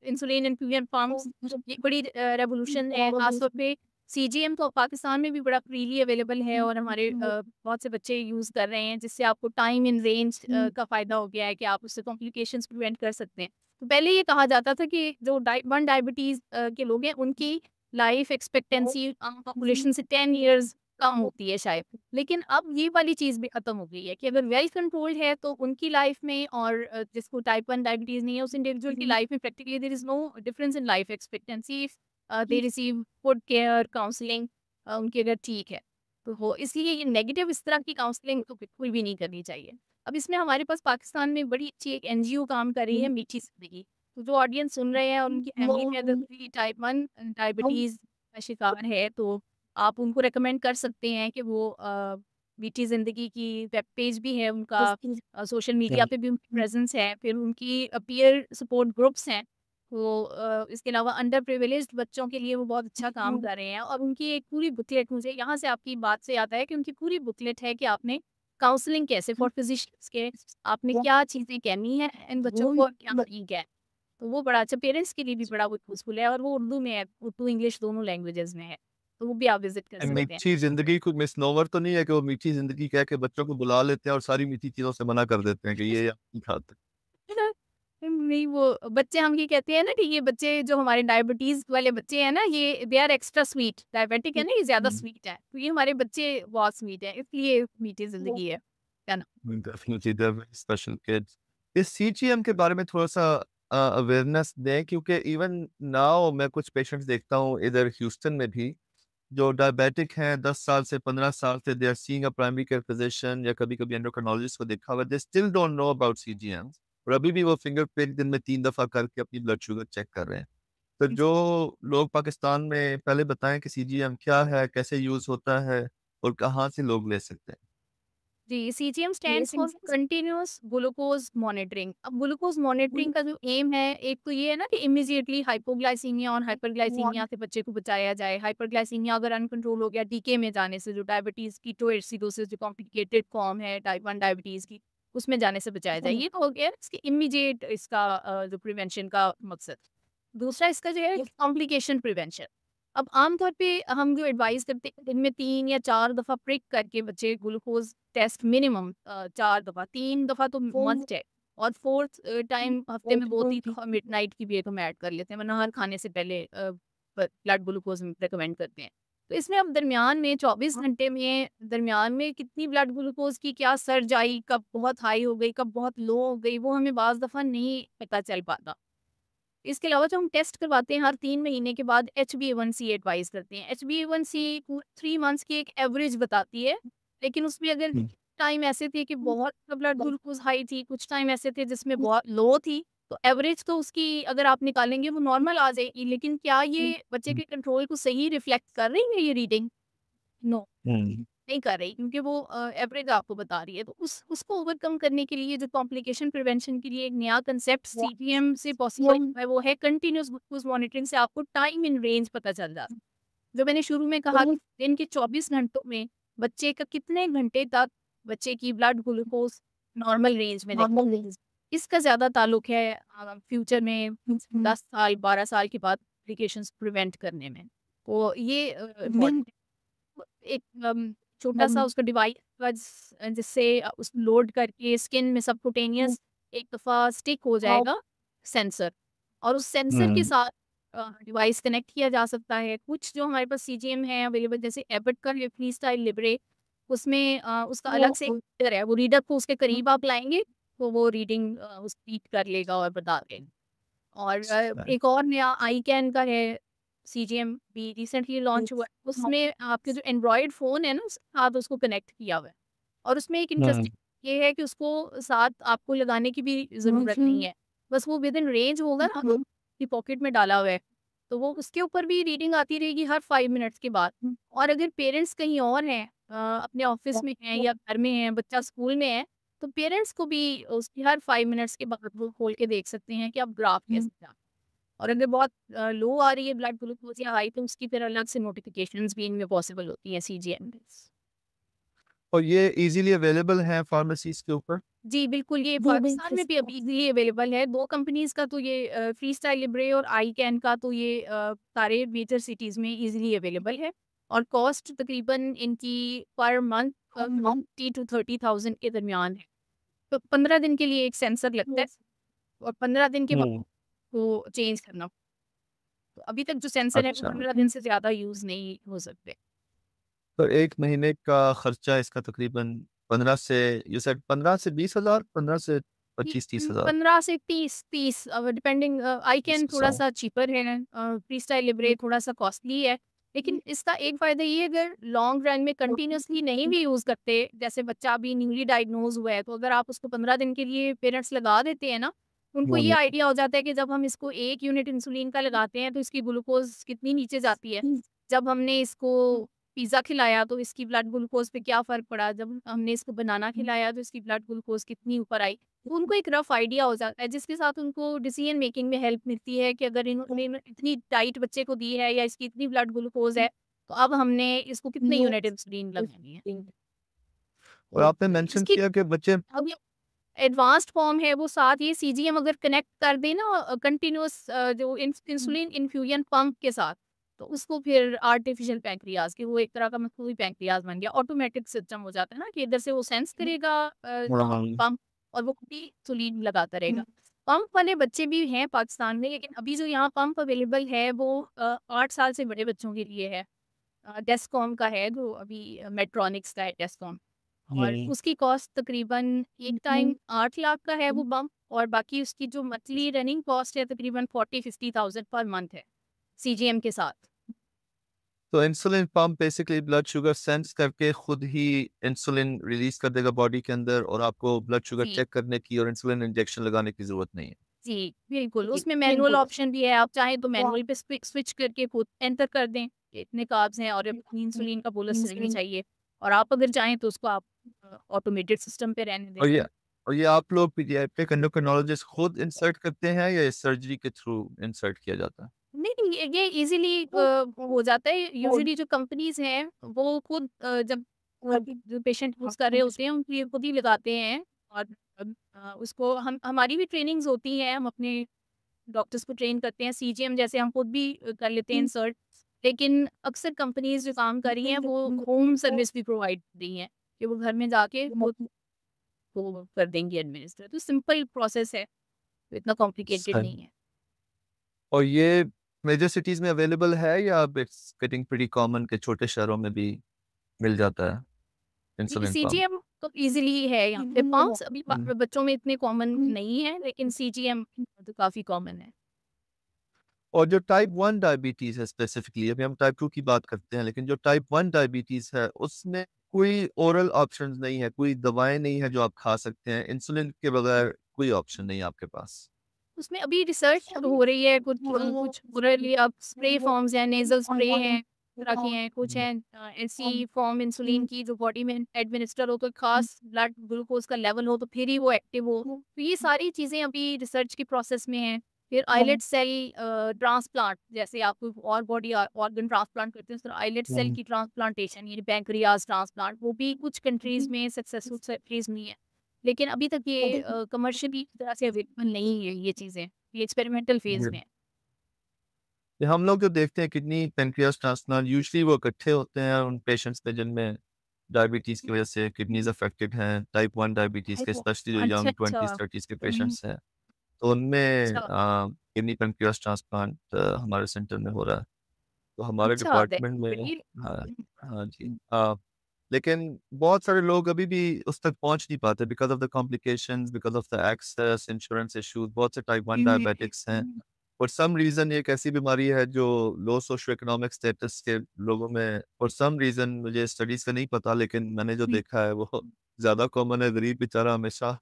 A: insulin infusion pumps, ये बड़ी रेवोल्यूशन है। ख़ास तौर पे सीजीएम तो पाकिस्तान में भी बड़ा फ्रीली अवेलेबल है और हमारे बहुत से बच्चे यूज़ कर रहे हैं, जिससे आपको टाइम इन रेंज का फ़ायदा हो गया है कि आप उससे कॉम्प्लिकेशंस प्रिवेंट कर सकते हैं। तो पहले ये कहा जाता था कि जो डायबिटीज़ के लोग हैं, उनकी लाइफ एक्सपेक्टेंसी आम पॉपुलेशन से 10 इयर्स कम होती है शायद। लेकिन अब ये वाली चीज़ भी खत्म हो गई है कि अगर वेल कंट्रोल्ड है तो उनकी लाइफ में और जिसको टाइप 1 डायबिटीज़ नहीं है, उस इंडिविजुअल की लाइफ में practically there is no difference in life expectancy if they receive food care, counselling उनकी अगर ठीक है। तो हो इसलिए ये नेगेटिव इस तरह की काउंसलिंग तो बिल्कुल भी नहीं करनी चाहिए। अब इसमें हमारे पास पाकिस्तान में बड़ी अच्छी एक एनजीओ काम कर रही है, मीठी ज़िंदगी। तो जो ऑडियंस सुन रहे हैं और उनकी फैमिली में अगर कोई टाइप 1 डायबिटीज़ का शिकार है, तो आप उनको रिकमेंड कर सकते हैं कि वो मीठी ज़िंदगी की वेब पेज भी है उनका, सोशल मीडिया पे भी उनकी प्रेज़ेंस है, फिर उनकी पीयर सपोर्ट ग्रुप्स हैं। तो इसके अलावा अंडर प्रिविलेज्ड बच्चों के लिए वो बहुत अच्छा काम कर रहे हैं और उनकी एक पूरी बुकलेट, मुझे यहाँ से आपकी बात से याद आया कि उनकी पूरी बुकलेट है कि आपने काउंसलिंग कैसे फॉर फिजिशियंस के आपने क्या चीज़ें कहनी है इन बच्चों को और क्या नहीं कहना। तो वो बड़ा अच्छा पेरेंट्स के लिए भी बड़ा वो यूज़फुल है और वो उर्दू में है, उर्दू इंग्लिश दोनों लैंग्वेजेज़ में है। तो वो भी आप विज़िट कर सकते हैं।
B: मीठी ज़िंदगी कोई मिसनोवर तो नहीं है कि वो मीठी ज़िंदगी कह के बच्चों को बुला लेते हैं और सारी मीठी चीज़ों से मना कर देते हैं कि ये आप नहीं खाते?
A: नहीं, वो बच्चे हम ये कहते हैं ना कि ये बच्चे जो हमारे डायबिटीज़ वाले बच्चे हैं ना, ये they are extra sweet, diabetic है ना, ये ज़्यादा
B: हुँ।
A: स्वीट है। तो ये हमारे बच्चे बहुत स्वीट हैं, इसलिए मीठी ज़िंदगी है ना?
B: Definitely they are very special kids. इस सीजीएम के बारे में थोड़ा-सा अवेयरनेस दें क्योंकि इवन नाउ मैं कुछ पेशेंट्स देखता हूँ इधर ह्यूस्टन में भी, जो डायबिटिक हैं 10 साल से 15 साल से they are seeing a primary care physician या कभी-कभी एंडोक्राइनोलॉजिस्ट को देखा हुआ है, they still don't know about CGMs और अभी भी वो फिंगर प्रिक दिन में 3 दफ़ा करके अपनी ब्लड शुगर चेक कर रहे हैं। तो जो लोग पाकिस्तान में पहले बताएँ कि सीजीएम क्या है, कैसे यूज़ होता है और कहाँ से लोग ले सकते हैं?
A: जी, CGM stands for continuous glucose monitoring. अब ग्लूकोज मॉनिटरिंग का जो एम है, एक तो ये है ना कि इमीडिएटली हाइपोग्लाइसीमिया और हाइपरग्लाइसीमिया से बच्चे को बचाया जाए। हाइपरग्लाइसीमिया अगर अनकंट्रोल हो गया डीके में जाने से, जो डायबिटीज़ कीटोएसिडोसिस जो कॉम्प्लिकेटेड फॉर्म है टाइप 1 डायबिटीज़ की, उसमें जाने से बचाया जाए। ये तो हो गया इसकी इमीडिएट इसका जो प्रिवेंशन का मकसद। दूसरा इसका जो है कॉम्प्लिकेशन प्रिवेंशन। अब आम तौर पे हम जो एडवाइस करते हैं, दिन में 3 या 4 दफ़ा प्रिक करके बच्चे ग्लूकोज़ टेस्ट मिनिमम 4 दफ़ा, 3 दफ़ा तो मस्ट है और 4th टाइम हफ्ते में 2-3 दफ़ा मिडनाइट की भी एक हम ऐड कर लेते हैं, वरना हर खाने से पहले ब्लड ग्लूकोज़ रिकमेंड करते हैं। तो इसमें अब दरमियान में 24 घंटे में दरमियान में कितनी ब्लड ग्लूकोज़ की क्या सर्ज आई, कब बहुत हाई हो गई, कब बहुत लो हो गई, वो हमें बाज़ दफ़ा नहीं पता चल पाता। इसके अलावा जो हम टेस्ट करवाते हैं हर 3 महीने के बाद HbA1c एडवाइस करते हैं। HbA1c 3 मंथ्स की एक एवरेज बताती है, लेकिन उसमें अगर
B: हुँ,
A: टाइम ऐसे थे कि बहुत ब्लड ग्लूकोज़ हाई थी, कुछ टाइम ऐसे थे जिसमें बहुत लो थी, तो एवरेज तो उसकी अगर आप निकालेंगे वो नॉर्मल आ जाएगी, लेकिन क्या ये बच्चे
B: हुँ,
A: के कंट्रोल को सही रिफ्लेक्ट कर रही है ये रीडिंग? नो।
B: हुँ।
A: नहीं कर रही क्योंकि वो एवरेज आपको बता रही है। तो उसको ओवरकम करने के लिए जो कॉम्प्लिकेशन प्रिवेंशन के लिए एक नया कंसेप्ट सीजीएम से पॉसिबल है वो है कंटिन्यूअस ग्लूकोज मॉनिटरिंग से आपको टाइम इन रेंज पता चल जाता है। जो मैंने शुरू में कहा कि दिन के 24 घंटों में बच्चे का कितने घंटे तक बच्चे की ब्लड ग्लूकोज नॉर्मल रेंज में इसका ज़्यादा ताल्लुक है फ्यूचर में 10 साल 12 साल के बाद कॉम्प्लिकेशंस प्रिवेंट करने में। तो ये इम्पॉर्टेंट एक छोटा सा उसका डिवाइस जिससे उस लोड करके स्किन में सबकुटेनियस एक दफ़ा स्टिक हो जाएगा सेंसर और उस सेंसर के साथ डिवाइस कनेक्ट किया जा सकता है। कुछ जो हमारे पास सीजीएम है अवेलेबल जैसे एबट का फ्रीस्टाइल लिब्रे उसमें उसका अलग से रीडर है, वो रीडर को उसके करीब आप लाएँगे तो वो रीडिंग उस रीड कर लेगा और बता देगा। और एक और नया आईकैन का है सीजीएम भी रिसेंटली लॉन्च हुआ है। उसमें आपके जो एंड्रॉयड फ़ोन है ना उसके साथ उसको कनेक्ट किया हुआ है और उसमें एक इंटरेस्टिंग ये है कि उसको साथ आपको लगाने की भी ज़रूरत नहीं है। बस वो विद इन रेंज होगा ना आपकी पॉकेट में डाला हुआ है, तो वो उसके ऊपर भी रीडिंग आती रहेगी हर 5 मिनट्स के बाद। और अगर पेरेंट्स कहीं और हैं अपने ऑफ़िस में हैं या घर में हैं, बच्चा स्कूल में है, तो पेरेंट्स को भी उसकी हर 5 मिनट्स के बाद वो खोल के देख सकते हैं कि अब ग्राफ कैसे जा और अगर बहुत लो आ रही है ब्लड ग्लूकोज या हाई तो उसकी फिर अलग से नोटिफिकेशंस भी इनमें पॉसिबल होती हैं सीजीएम में।
B: और ये इजीली अवेलेबल है फार्मेसीज के ऊपर?
A: जी, बिल्कुल, ये पाकिस्तान में भी अभी इज़िली अवेलेबल है। 2 कंपनीज़ का तो ये फ्रीस्टाइल लिब्रे और आईकैन का तो ये सारे मेजर सिटीज़ में इज़िली अवेलेबल है और कॉस्ट तकरीबन इनकी पर मंथ 20 टू 30,000 के दरमियान है। तो 15 दिन के लिए एक सेंसर लगता है और 15 दिन के बाद वो चेंज करना। तो अभी तक जो सेंसर है वो
B: अच्छा।
A: 15 दिन से ज़्यादा यूज़ नहीं हो सकते।
B: तो 1 महीने का खर्चा इसका तकरीबन 15 से यू सेड 15 से 20,000, 15 से 25-30,000?
A: 15 से 30 डिपेंडिंग आईकैन
B: 30,000।
A: थोड़ा-सा चीपर है फ्रीस्टाइल लिब्रे थोड़ा-सा कॉस्टली है। लेकिन इसका एक फ़ायदा ये है अगर लॉन्ग रन में कंटिन्यूअसली नहीं भी यूज़ करते, जैसे बच्चा अभी न्यूली डायग्नोज़ हुआ है, तो अगर आप उसको 15 दिन के लिए पेरेंट्स लगा देते हैं ना, उनको ये आइडिया हो जाता है कि जब हम इसको 1 यूनिट इंसुलिन का लगाते हैं, तो इसकी ग्लूकोज़ कितनी नीचे जाती है। जब हमने इसको पिज़्ज़ा खिलाया, तो इसकी ब्लड ग्लूकोज़ पे क्या फ़र्क पड़ा, जब हमने इसको बनाना खिलाया, तो इसकी ब्लड ग्लूकोज़ कितनी ऊपर आई। तो उनको एक रफ आइडिया हो जाता है जिसके साथ उनको डिसीजन मेकिंग में हेल्प मिलती है कि अगर इन्होंने इतनी डाइट बच्चे को दी है या इसकी इतनी ब्लड ग्लूकोज है तो अब हमने इसको कितने यूनिट इंसुलिन लगानी है।
B: और आपने मेंशन
A: इसकी
B: किया कि बच्चे
A: अब ये एडवांस्ड फॉर्म है वो साथ ये सीजीएम अगर कनेक्ट कर दे ना कंटिन्यूअस जो इंसुलिन इन्फ्यूजन पंप के साथ तो उसको फिर आर्टिफिशियल पैंक्रियाज की वो एक तरह का मखसूली पैंक्रियाज बन गया ऑटोमेटिक सिस्टम हो जाता है ना कि इधर से वो सेंस करेगा पंप और वो खुद ही इंसुलिन लगाता रहेगा। पंप वाले बच्चे भी हैं पाकिस्तान में लेकिन अभी जो यहाँ पंप अवेलेबल है वो 8 साल से बड़े बच्चों के लिए है। डेस्कॉम का है जो अभी मेट्रॉनिक्स का है डेस्कॉम और उसकी कॉस्ट तकरीबन एक टाइम 8 लाख का है वो पंप और बाकी उसकी जो मंथली रनिंग कॉस्ट है तकरीबन 40-50,000 पर मंथ है सीजीएम के साथ।
B: तो insulin pump basically blood sugar sense करके खुद ही इंसुलिन रिलीज कर देगा बॉडी के अंदर और आपको ब्लड शुगर
A: जी
B: चेक करने की और इंसुलिन इंजेक्शन लगाने की जरूरत नहीं है।
A: जी, बिल्कुल, उसमें मैनुअल ऑप्शन भी है, आप चाहें तो मैनुअल पे स्विच करके खुद एंटर कर दें, कि इतने कार्ब्स हैं और इतनी इंसुलिन का बोलस चाहिए चाहिए और आप अगर चाहें तो उसको आप ऑटोमेटेड सिस्टम पे रहने दें।
B: और ये और ये आप लोग पीडियाट्रिक एंडोक्रिनोलॉजिस्ट खुद इंसर्ट करते हैं या सर्जरी के थ्रू इंसर्ट किया जाता है?
A: नहीं, नहीं, ये ईज़िली हो जाता है, यूजुअली जो कंपनीज़ हैं, वो खुद जब जो पेशेंट यूज़ कर रहे होते हैं, उनके लिए खुद ही लगाते हैं और उसको हम हमारी भी ट्रेनिंग्स होती हैं, हम अपने डॉक्टर्स को ट्रेन करते हैं, सीजीएम जैसे हम खुद भी कर लेते हैं इंसर्ट। लेकिन अक्सर कंपनीज़ जो काम कर रही हैं, वो होम सर्विस भी प्रोवाइड कर रही हैं, कि वो घर में जाके खुद वो कर देंगी एडमिनिस्टर। तो सिंपल प्रोसेस है, तो इतना कॉम्प्लिकेटेड नहीं
B: सही।
A: है।
B: और ये मेजर सिटीज में अवेलेबल है या अब इट्स गेटिंग प्रीटी कॉमन के छोटे शहरों में भी मिल जाता है
A: जी,
B: इंसुलिन पंप?
A: सीजीएम तो ईज़िली है यहाँ पे, पम्प्स अभी बच्चों में इतने कॉमन नहीं है, लेकिन सीजीएम तो काफ़ी कॉमन है।
B: और जो टाइप 1 डायबिटीज है स्पेसिफिकली, अभी हम टाइप 2 की बात करते हैं, लेकिन जो टाइप 1 डायबिटीज है उसमें कोई ओरल ऑप्शंस नहीं है, कोई दवाएं नहीं है जो आप खा सकते हैं, इंसुलिन के बगैर कोई ऑप्शन नहीं है आपके पास।
A: उसमें अभी रिसर्च हो रही है, कुछ ओरली अब स्प्रे फॉर्म्स हैं, नेज़ल स्प्रे हैं, तरह के हैं, कुछ
B: हम्म,
A: हैं ऐसी फॉर्म इंसुलिन की जो बॉडी में एडमिनिस्टर हो, तो खास ब्लड ग्लूकोज का लेवल हो तो फिर ही वो एक्टिव हो। तो ये सारी चीज़ें अभी रिसर्च की प्रोसेस में हैं। फिर आइलेट सेल ट्रांसप्लांट, जैसे आप कोई और बॉडी ऑर्गन ट्रांसप्लांट करते हैं, तो आइलेट सेल
B: हम्म,
A: की ट्रांसप्लांटेशन यानी पैंक्रियाज ट्रांसप्लांट, वो भी कुछ कंट्रीज़ में सक्सेसफुल कंट्रीज़ में है। लेकिन अभी तक ये कमर्शियली तरह से अवेलेबल नहीं है ये चीज़ें, ये एक्सपेरिमेंटल फेज़ में
B: हम्म।
A: है।
B: ये हम लोग जो देखते हैं किडनी पेनक्रियास ट्रांसप्लांट यूजुअली वो इकट्ठे होते हैं उन पेशेंट्स पे जिनमें डायबिटीज़ की वजह से किडनीज अफेक्टेड हैं, टाइप 1 डायबिटीज़ के, स्पेशली जो
A: अच्छा,
B: यंग
A: अच्छा।
B: 20s 30s के पेशेंट्स हैं, तो उनमें
A: अच्छा,
B: किडनी पेनक्रियास ट्रांसप्लांट हमारे सेंटर में हो रहा है। तो हमारे
A: अच्छा
B: डिपार्टमेंट में
A: ग्रेट।
B: हाँ, हाँ जी। लेकिन बहुत सारे लोग अभी भी उस तक पहुँच नहीं पाते because of the complications, because of the access, insurance issues. बहुत से टाइप 1 डायबिटिक्स हैं। फॉर सम रीज़न ये एक ऐसी बीमारी है जो लो सोशियो इकोनॉमिक स्टेटस के लोगों में फॉर सम रीज़न, मुझे स्टडीज़ का नहीं पता, लेकिन मैंने जो देखा है वो ज़्यादा कॉमन है। गरीब बेचारा हमेशा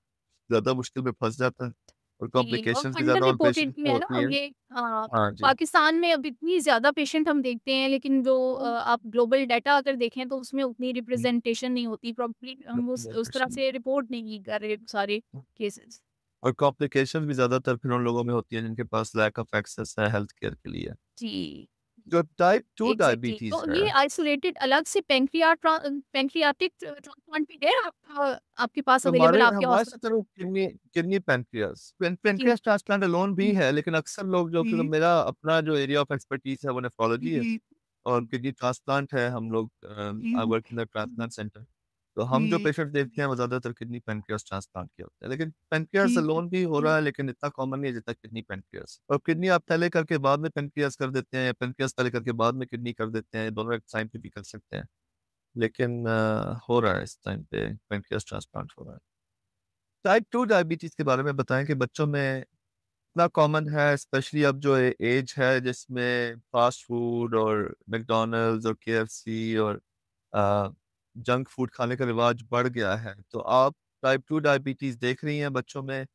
B: ज़्यादा मुश्किल में फँस जाता है और
A: जी, और
B: कॉम्प्लिकेशंस भी
A: अंडर
B: ज़्यादा उन
A: रिपोर्टेड
B: पेशेंट्स
A: भी
B: में
A: है
B: होती
A: ना
B: हैं।
A: ये।
B: हाँ जी।
A: पाकिस्तान में अब इतनी ज़्यादा पेशेंट हम देखते हैं, लेकिन जो आप ग्लोबल डाटा अगर देखें तो उसमें उतनी रिप्रेजेंटेशन नहीं होती प्रॉपर्ली, हम उस तरह से रिपोर्ट नहीं कर रहे सारे केसेस।
B: और कॉम्प्लिकेशंस भी ज़्यादातर फिर उन लोगों में होती हैं जिनके पास लैक ऑफ एक्सेस है हेल्थ केयर के लिए।
A: जी,
B: जो टाइप 2
A: एग्ज़ैक्टली।
B: डायबिटीज़
A: तो
B: है,
A: ये आइसोलेटेड अलग से पैंक्रियाटिक ट्रांसप्लांट भी है आपके पास अवेलेबल आपके
B: हमारे
A: हॉस्पिटल?
B: साथ तो किडनी किडनी पेनक्रियास
A: जी,
B: पेनक्रियास ट्रांसप्लांट अलोन भी है, लेकिन अक्सर लोग जो कि मेरा अपना जो एरिया ऑफ एक्सपर्टीज़ है वो नेफ्रोलॉजी है और किडनी ट्रांसप्लांट है। हम लोग I work in the transplant centre. तो हम जो पेशेंट देखते हैं वो ज़्यादातर किडनी पेनक्रियास ट्रांसप्लांट के होते हैं। लेकिन पेनक्रियास अलोन भी हो रहा है, लेकिन इतना कॉमन नहीं है जितना किडनी पेनक्रियास। और किडनी आप पहले करके बाद में पेनक्रियास कर देते हैं या पेनक्रियास पहले करके बाद में किडनी कर देते हैं, दोनों एक टाइम पे भी कर सकते हैं। लेकिन हो रहा है इस टाइम पे पेनक्रियास ट्रांसप्लांट हो रहा है। टाइप 2 डायबिटीज़ के बारे में बताएँ कि बच्चों में इतना कॉमन है, स्पेशली अब जो एज है जिसमें फ़ास्ट फूड और मैकडॉनल्ड्स और केएफसी और अ, जंक फूड खाने का रिवाज बढ़ गया है। तो आप टाइप 2 डायबिटीज़ देख रही हैं बच्चों में?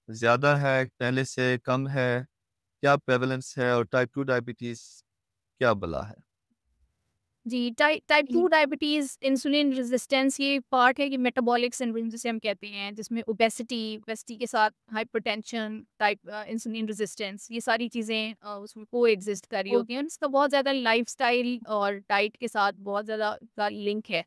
B: ज़्यादा है, पहले से कम है? क्या प्रेवलेंस है और टाइप 2 डायबिटीज़ क्या बला है?
A: जी, टाइप 2 डायबिटीज़, इंसुलिन रेज़िस्टेंस, ये पार्ट है कि मेटाबॉलिक सिंड्रोम जिसे हम कहते हैं, जिसमें ओबेसिटी के साथ हाइपरटेंशन, इंसुलिन रेज़िस्टेंस, ये सारी चीज़ें उसमें कोएग्ज़िस्ट कर रही होती हैं। इसका बहुत ज़्यादा लाइफ़स्टाइल और डाइट के साथ बहुत ज़्यादा का लिंक है।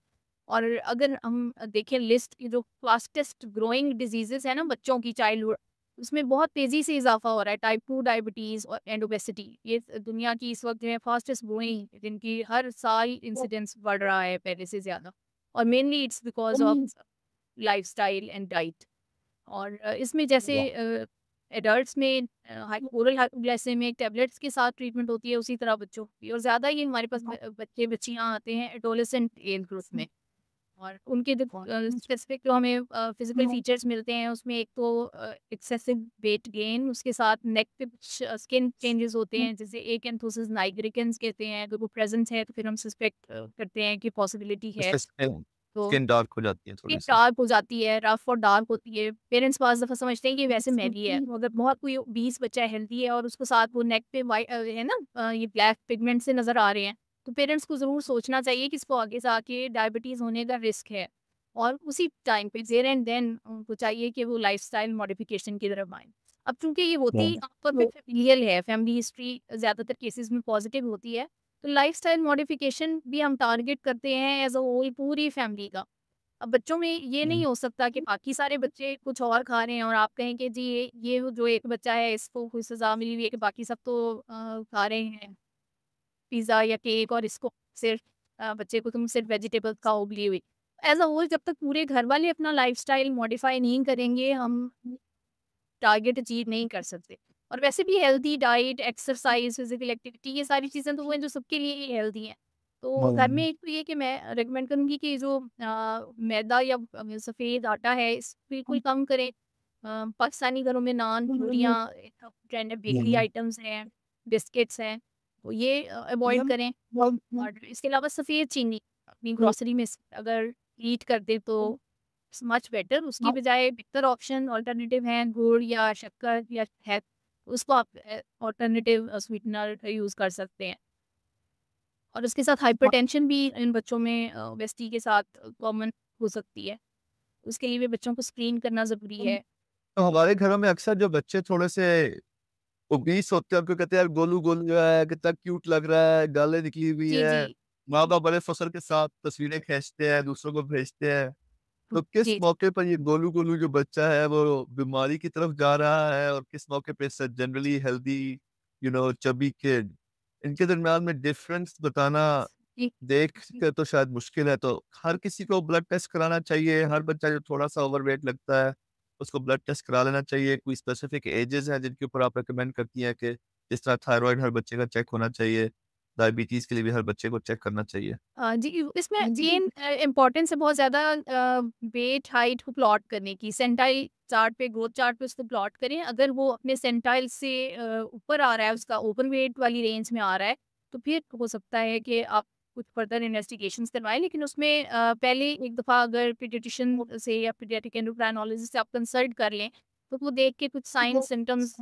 A: और अगर हम देखें लिस्ट की, जो फ़ास्टेस्ट ग्रोइंग डिज़ीज़ेज़ हैं ना बच्चों की, चाइल्डहुड, उसमें बहुत तेज़ी से इज़ाफ़ा हो रहा है, टाइप 2 डायबिटीज़ और एंड ओबेसिटी। ये दुनिया की इस वक़्त जो है फ़ास्टेस्ट ग्रोइंग, जिनकी हर साल इंसिडेंस बढ़ रहा है पहले से ज़्यादा, और mainly it's because of lifestyle and diet. और इसमें जैसे एडल्ट्स में ओरल हाइपोग्लाइसेमिक टैबलेट्स के साथ ट्रीटमेंट होती है, उसी तरह बच्चों की, और ज़्यादा ये हमारे पास बच्चे-बच्चियाँ आते हैं एडोलेसेंट एज ग्रुप में। और उनके जो स्पेसिफिक जो हमें फिजिकल फीचर्स मिलते हैं, उसमें एक तो एक्सेसिव वेट गेन, उसके साथ नेक पे कुछ स्किन चेंजेस होते हैं, जैसे एकैंथोसिस नाइग्रिकेंस कहते हैं। अगर वो प्रेजेंट है तो फिर हम सस्पेक्ट करते हैं कि पॉसिबिलिटी है।
B: इससे स्किन
A: तो
B: स्किन डार्क हो जाती है
A: स्किन
B: थोड़ी-सी।
A: डार्क हो जाती है, रफ और डार्क होती है। पेरेंट्स बाज़ दफ़ा समझते हैं कि वैसे मैली है। तो अगर बहुत कोई ओबीस बच्चा हेल्दी है और उसको साथ वो नेक पे है ना, ये ब्लैक पिगमेंट से नज़र आ रहे हैं, तो पेरेंट्स को ज़रूर सोचना चाहिए कि इसको आगे जाके डायबिटीज़ होने का रिस्क है। और उसी टाइम पे देयर एंड देन उनको चाहिए कि वो लाइफ़स्टाइल मॉडिफ़िकेशन की तरफ आएँ। अब चूँकि ये होती
B: हुँ।
A: आमतौर पे फ़ैमिलियल है, फैमिली हिस्ट्री ज़्यादातर केसेज़ में पॉज़िटिव होती है, तो लाइफ़स्टाइल मॉडिफ़िकेशन भी हम टारगेट करते हैं एज़ अ होल पूरी फैमिली का। अब बच्चों में ये नहीं
B: हुँ।
A: हो सकता कि बाकी सारे बच्चे कुछ और खा रहे हैं और आप कहें कि जी ये वो जो एक बच्चा है इसको कोई सज़ा मिली हुई है कि बाकी सब तो खा रहे हैं पिज़्ज़ा या केक, और इसको सिर्फ बच्चे को तुम सिर्फ वेजिटेबल्स खाओ उबली हुई। एज़ अ होल जब तक पूरे घर वाले अपना लाइफ़स्टाइल मॉडिफ़ाई नहीं करेंगे, हम टारगेट अचीव नहीं कर सकते। और वैसे भी healthy diet, exercise, physical activity, ये सारी चीज़ें तो वो हैं जो सबके लिए ही हेल्दी हैं। तो घर में
B: हुँ।
A: एक तो ये कि मैं रिकमेंड करूँगी कि जो मैदा या सफ़ेद आटा है, इस बिल्कुल कम करें। पाकिस्तानी घरों में नान, पूरियाँ, ट्रेंड है, बेकरी
B: हुँ।
A: आइटम्स हैं, बिस्किट्स हैं, तो ये अवॉइड करें। और इसके अलावा सफ़ेद चीनी अपनी ग्रोसरी में अगर ईट कर दें तो मच बेटर, उसकी बजाय बेहतर ऑप्शन अल्टरनेटिव हैं गुड़ या शक्कर या है, उसको आप अल्टरनेटिव स्वीटनर यूज़ कर सकते हैं। और उसके साथ हाइपरटेंशन भी इन बच्चों में ओबेसिटी के साथ कॉमन हो सकती है। उसके लिए भी बच्चों को स्क्रीन करना ज़रूरी है।
B: तो हमारे घरों में अक्सर जो बच्चे थोड़े से ओबीस होते हैं, उनको कहते हैं यार गोलू गोलू जो है कितना क्यूट लग रहा है, गालें निकली हुई
A: जी,
B: है।
A: जी।
B: माँ बाप बड़े फख्र के साथ तस्वीरें खींचते हैं, दूसरों को भेजते हैं। तो किस
A: जी,
B: मौके पर ये गोलू गोलू जो बच्चा है वो बीमारी की तरफ जा रहा है, और किस मौके पे जनरली हेल्दी चबी किड, इनके दरमियान में डिफरेंस बताना
A: जी।
B: देख कर तो शायद मुश्किल है। तो हर किसी को ब्लड टेस्ट कराना चाहिए। हर बच्चा जो थोड़ा सा ओवरवेट लगता है उसको ब्लड टेस्ट करा लेना चाहिए। कोई स्पेसिफिक एजेस हैं जिनके ऊपर आप रिकमेंड करती हैं कि जिस तरह थायराइड हर बच्चे का चेक होना चाहिए, डायबिटीज के लिए भी हर बच्चे को चेक करना चाहिए?
A: जी, इसमें अगेन इम्पोर्टेंस है बहुत ज़्यादा वेट, हाइट को प्लॉट करने की। सेंटाइल चार्ट पे, ग्रोथ चार्ट पे उसको प्लॉट करें। अगर वो अपने सेंटाइल से ऊपर आ रहा है, उसका ओपन वेट वाली रेंज में आ रहा है, तो फिर हो सकता है कि आप कुछ फर्दर इन्वेस्टिगेशंस करवाएँ। लेकिन उसमें पहले एक दफ़ा अगर पीडियाट्रिशियन से या पीडियाट्रिक एंडोक्राइनोलॉजिस्ट से आप कंसल्ट कर लें, तो वो देख के कुछ साइन सिम्पटम्स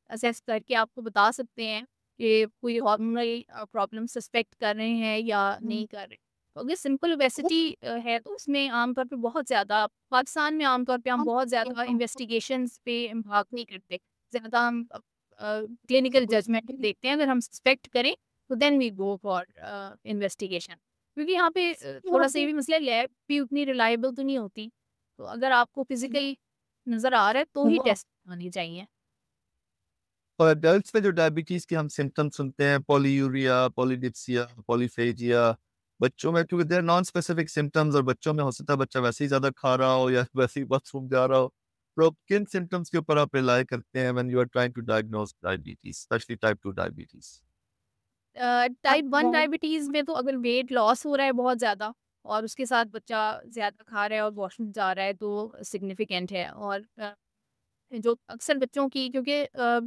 A: असेस करके आपको बता सकते हैं कि कोई हार्मोनल प्रॉब्लम सस्पेक्ट कर रहे हैं या नहीं कर रहे। तो अगर सिंपल ओबेसिटी है तो उसमें आमतौर पे बहुत ज़्यादा पाकिस्तान में आमतौर पे हम बहुत ज़्यादा इन्वेस्टिगेशंस पे भाग नहीं करते। ज़्यादा हम क्लिनिकल जजमेंट देखते हैं। अगर हम सस्पेक्ट करें तो then we go for investigation. क्योंकि यहाँ पे थोड़ा-सा ये भी मसला है, लैब भी उतनी रिलायबल तो नहीं होती। तो अगर आपको फिज़िकली नज़र आ रहा है तो ही टेस्ट होनी चाहिए।
B: और एडल्ट्स में जो डायबिटीज के हम सिम्टम्स सुनते हैं, पॉलीयूरिया, पॉलीडिप्सिया, पॉलीफेजिया, बच्चों में क्योंकि देर नॉन स्पेसिफिक सिम्टम्स, और बच्चों में हो सकता है बच्चा वैसे ही ज्यादा खा रहा हो या वैसे ही बाथरूम जा रहा हो। तो आप किन सिम्टम्स के ऊपर आप रिलाई करते हैं when you are trying to diagnose diabetes, specially type 2 diabetes?
A: Type 1 diabetes में तो अगर वेट लॉस हो रहा है बहुत ज़्यादा और उसके साथ बच्चा ज़्यादा खा रहा है और वॉशरूम जा रहा है तो सिग्निफिकेंट है। और जो अक्सर बच्चों की, क्योंकि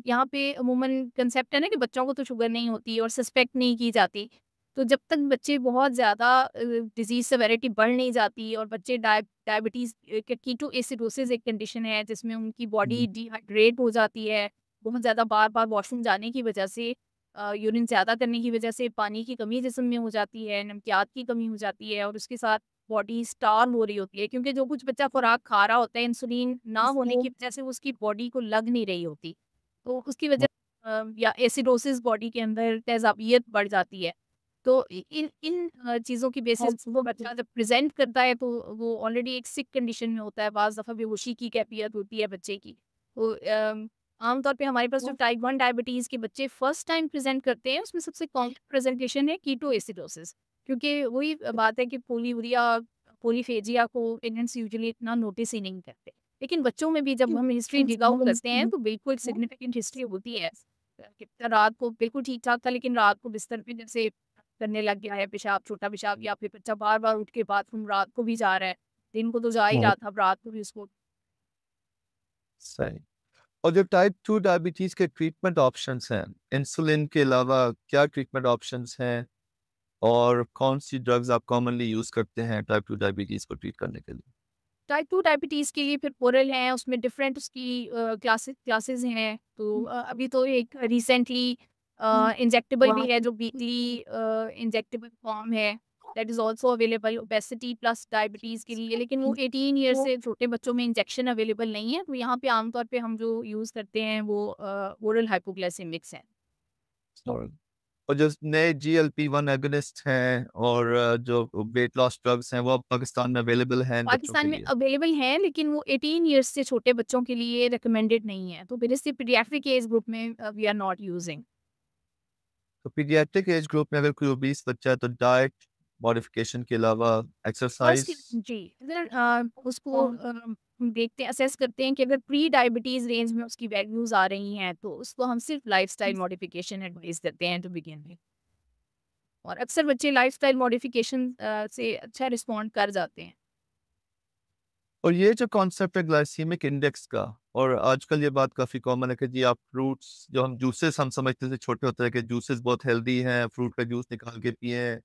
A: यहाँ पे अमूमन कंसेप्ट है ना कि बच्चों को तो शुगर नहीं होती और सस्पेक्ट नहीं की जाती। तो जब तक बच्चे बहुत ज़्यादा डिज़ीज़ सेवेरिटी बढ़ नहीं जाती और बच्चे डायबिटीज़ कीटोएसिडोसिस एक कंडीशन है जिसमें उनकी बॉडी डिहाइड्रेट हो जाती है। बहुत ज़्यादा बार-बार वॉशरूम जाने की वजह से, यूरिन ज़्यादा करने की वजह से पानी की कमी जिस्म में हो जाती है, नमकियात की कमी हो जाती है और उसके साथ बॉडी स्टार्व हो रही होती है, क्योंकि जो कुछ बच्चा खुराक खा रहा होता है इंसुलिन ना होने की वजह से उसकी बॉडी को लग नहीं रही होती। तो उसकी वजह या एसिडोसिस बॉडी के अंदर तेज़ाबियत बढ़ जाती है। तो इन इन चीज़ों की बेसिस वो बच्चा जब प्रेज़ेंट करता है तो वो ऑलरेडी एक सिक कंडीशन में होता है, बाज़ दफ़ा बेहोशी की कैफ़ियत होती है बच्चे की। तो आम तौर पे हमारे पास जो टाइप 1 डायबिटीज़ के बच्चे फर्स्ट टाइम प्रेज़ेंट करते हैं उसमें सबसे कॉमन प्रेज़ेंटेशन है कीटोएसिडोसिस। क्योंकि वही बात है कि पोलीयूरिया, पॉलीफेजिया को पेरेंट्स यूजुअली इतना नोटिस ही नहीं करते। लेकिन बच्चों में भी जब हम हिस्ट्री डिग आउट करते हैं तो बिल्कुल सिग्निफिकेंट हिस्ट्री होती है। कि रात को बिल्कुल ठीक-ठाक था लेकिन रात को बिस्तर पे जैसे करने लग गया है पेशाब, छोटा पेशाब, या फिर बच्चा बार-बार उठ के बाथरूम रात को भी जा रहा है। दिन को तो जा ही रहा था, अब रात को भी उसको।
B: सही। और जो टाइप 2 डायबिटीज के ट्रीटमेंट ऑप्शंस हैं, इंसुलिन के अलावा क्या ट्रीटमेंट ऑप्शंस हैं, और कौन सी ड्रग्स आप कॉमनली यूज करते हैं टाइप 2 डायबिटीज को ट्रीट करने के लिए?
A: टाइप 2 डायबिटीज़ के लिए फिर ओरल हैं, उसमें डिफरेंट उसकी क्लासेस हैं। तो अभी तो एक रिसेंटली इंजेक्टेबल भी है जो वीकली इंजेक्टेबल फॉर्म है, that is also available obesity plus diabetes के लिए। लेकिन वो 18 ईयर्स से छोटे बच्चों में इंजेक्शन अवेलेबल नहीं है। तो यहाँ पे आमतौर पे हम जो यूज़ करते हैं वो ओरल हाइपोग्लाइसेमिक्स हैं।
B: और जो नए जीएलपी-1 एगोनिस्ट हैं और जो वेट लॉस ड्रग्स हैं, वो अब पाकिस्तान में अवेलेबल हैं इन बच्चों
A: पाकिस्तान
B: के
A: में
B: लिए?
A: अवेलेबल हैं लेकिन वो 18 ईयर्स से छोटे बच्चों के लिए रिकमेंडेड नहीं है। तो फिर इससे पीडियाट्रिक एज ग्रुप में वी आर नॉट यूजिंग।
B: तो पीडियाट्रिक एज ग्रुप में अगर कोई ओबीस बच्चा है तो डाइट मॉडिफिकेशन के अलावा
A: फर्स्ट
B: एक्सरसाइज?
A: जी, अगर उसको हम देखते हैं, असेस करते हैं कि अगर प्री डायबिटीज़ रेंज में उसकी वैल्यूज़ आ रही हैं, तो उसको हम सिर्फ लाइफ़स्टाइल मॉडिफ़िकेशन एडवाइस देते हैं टू बिगिन विथ। और अक्सर बच्चे लाइफ़स्टाइल मॉडिफ़िकेशन से अच्छा रिस्पॉन्ड कर जाते हैं।
B: और ये जो कॉन्सेप्ट है ग्लाइसेमिक इंडेक्स का, और आजकल ये बात काफ़ी कॉमन है कि जी आप फ्रूट्स, जो हम जूसेस हम समझते थे छोटे होते हैं कि जूसेस बहुत हेल्दी हैं, फ्रूट का जूस निकाल के पिएँ,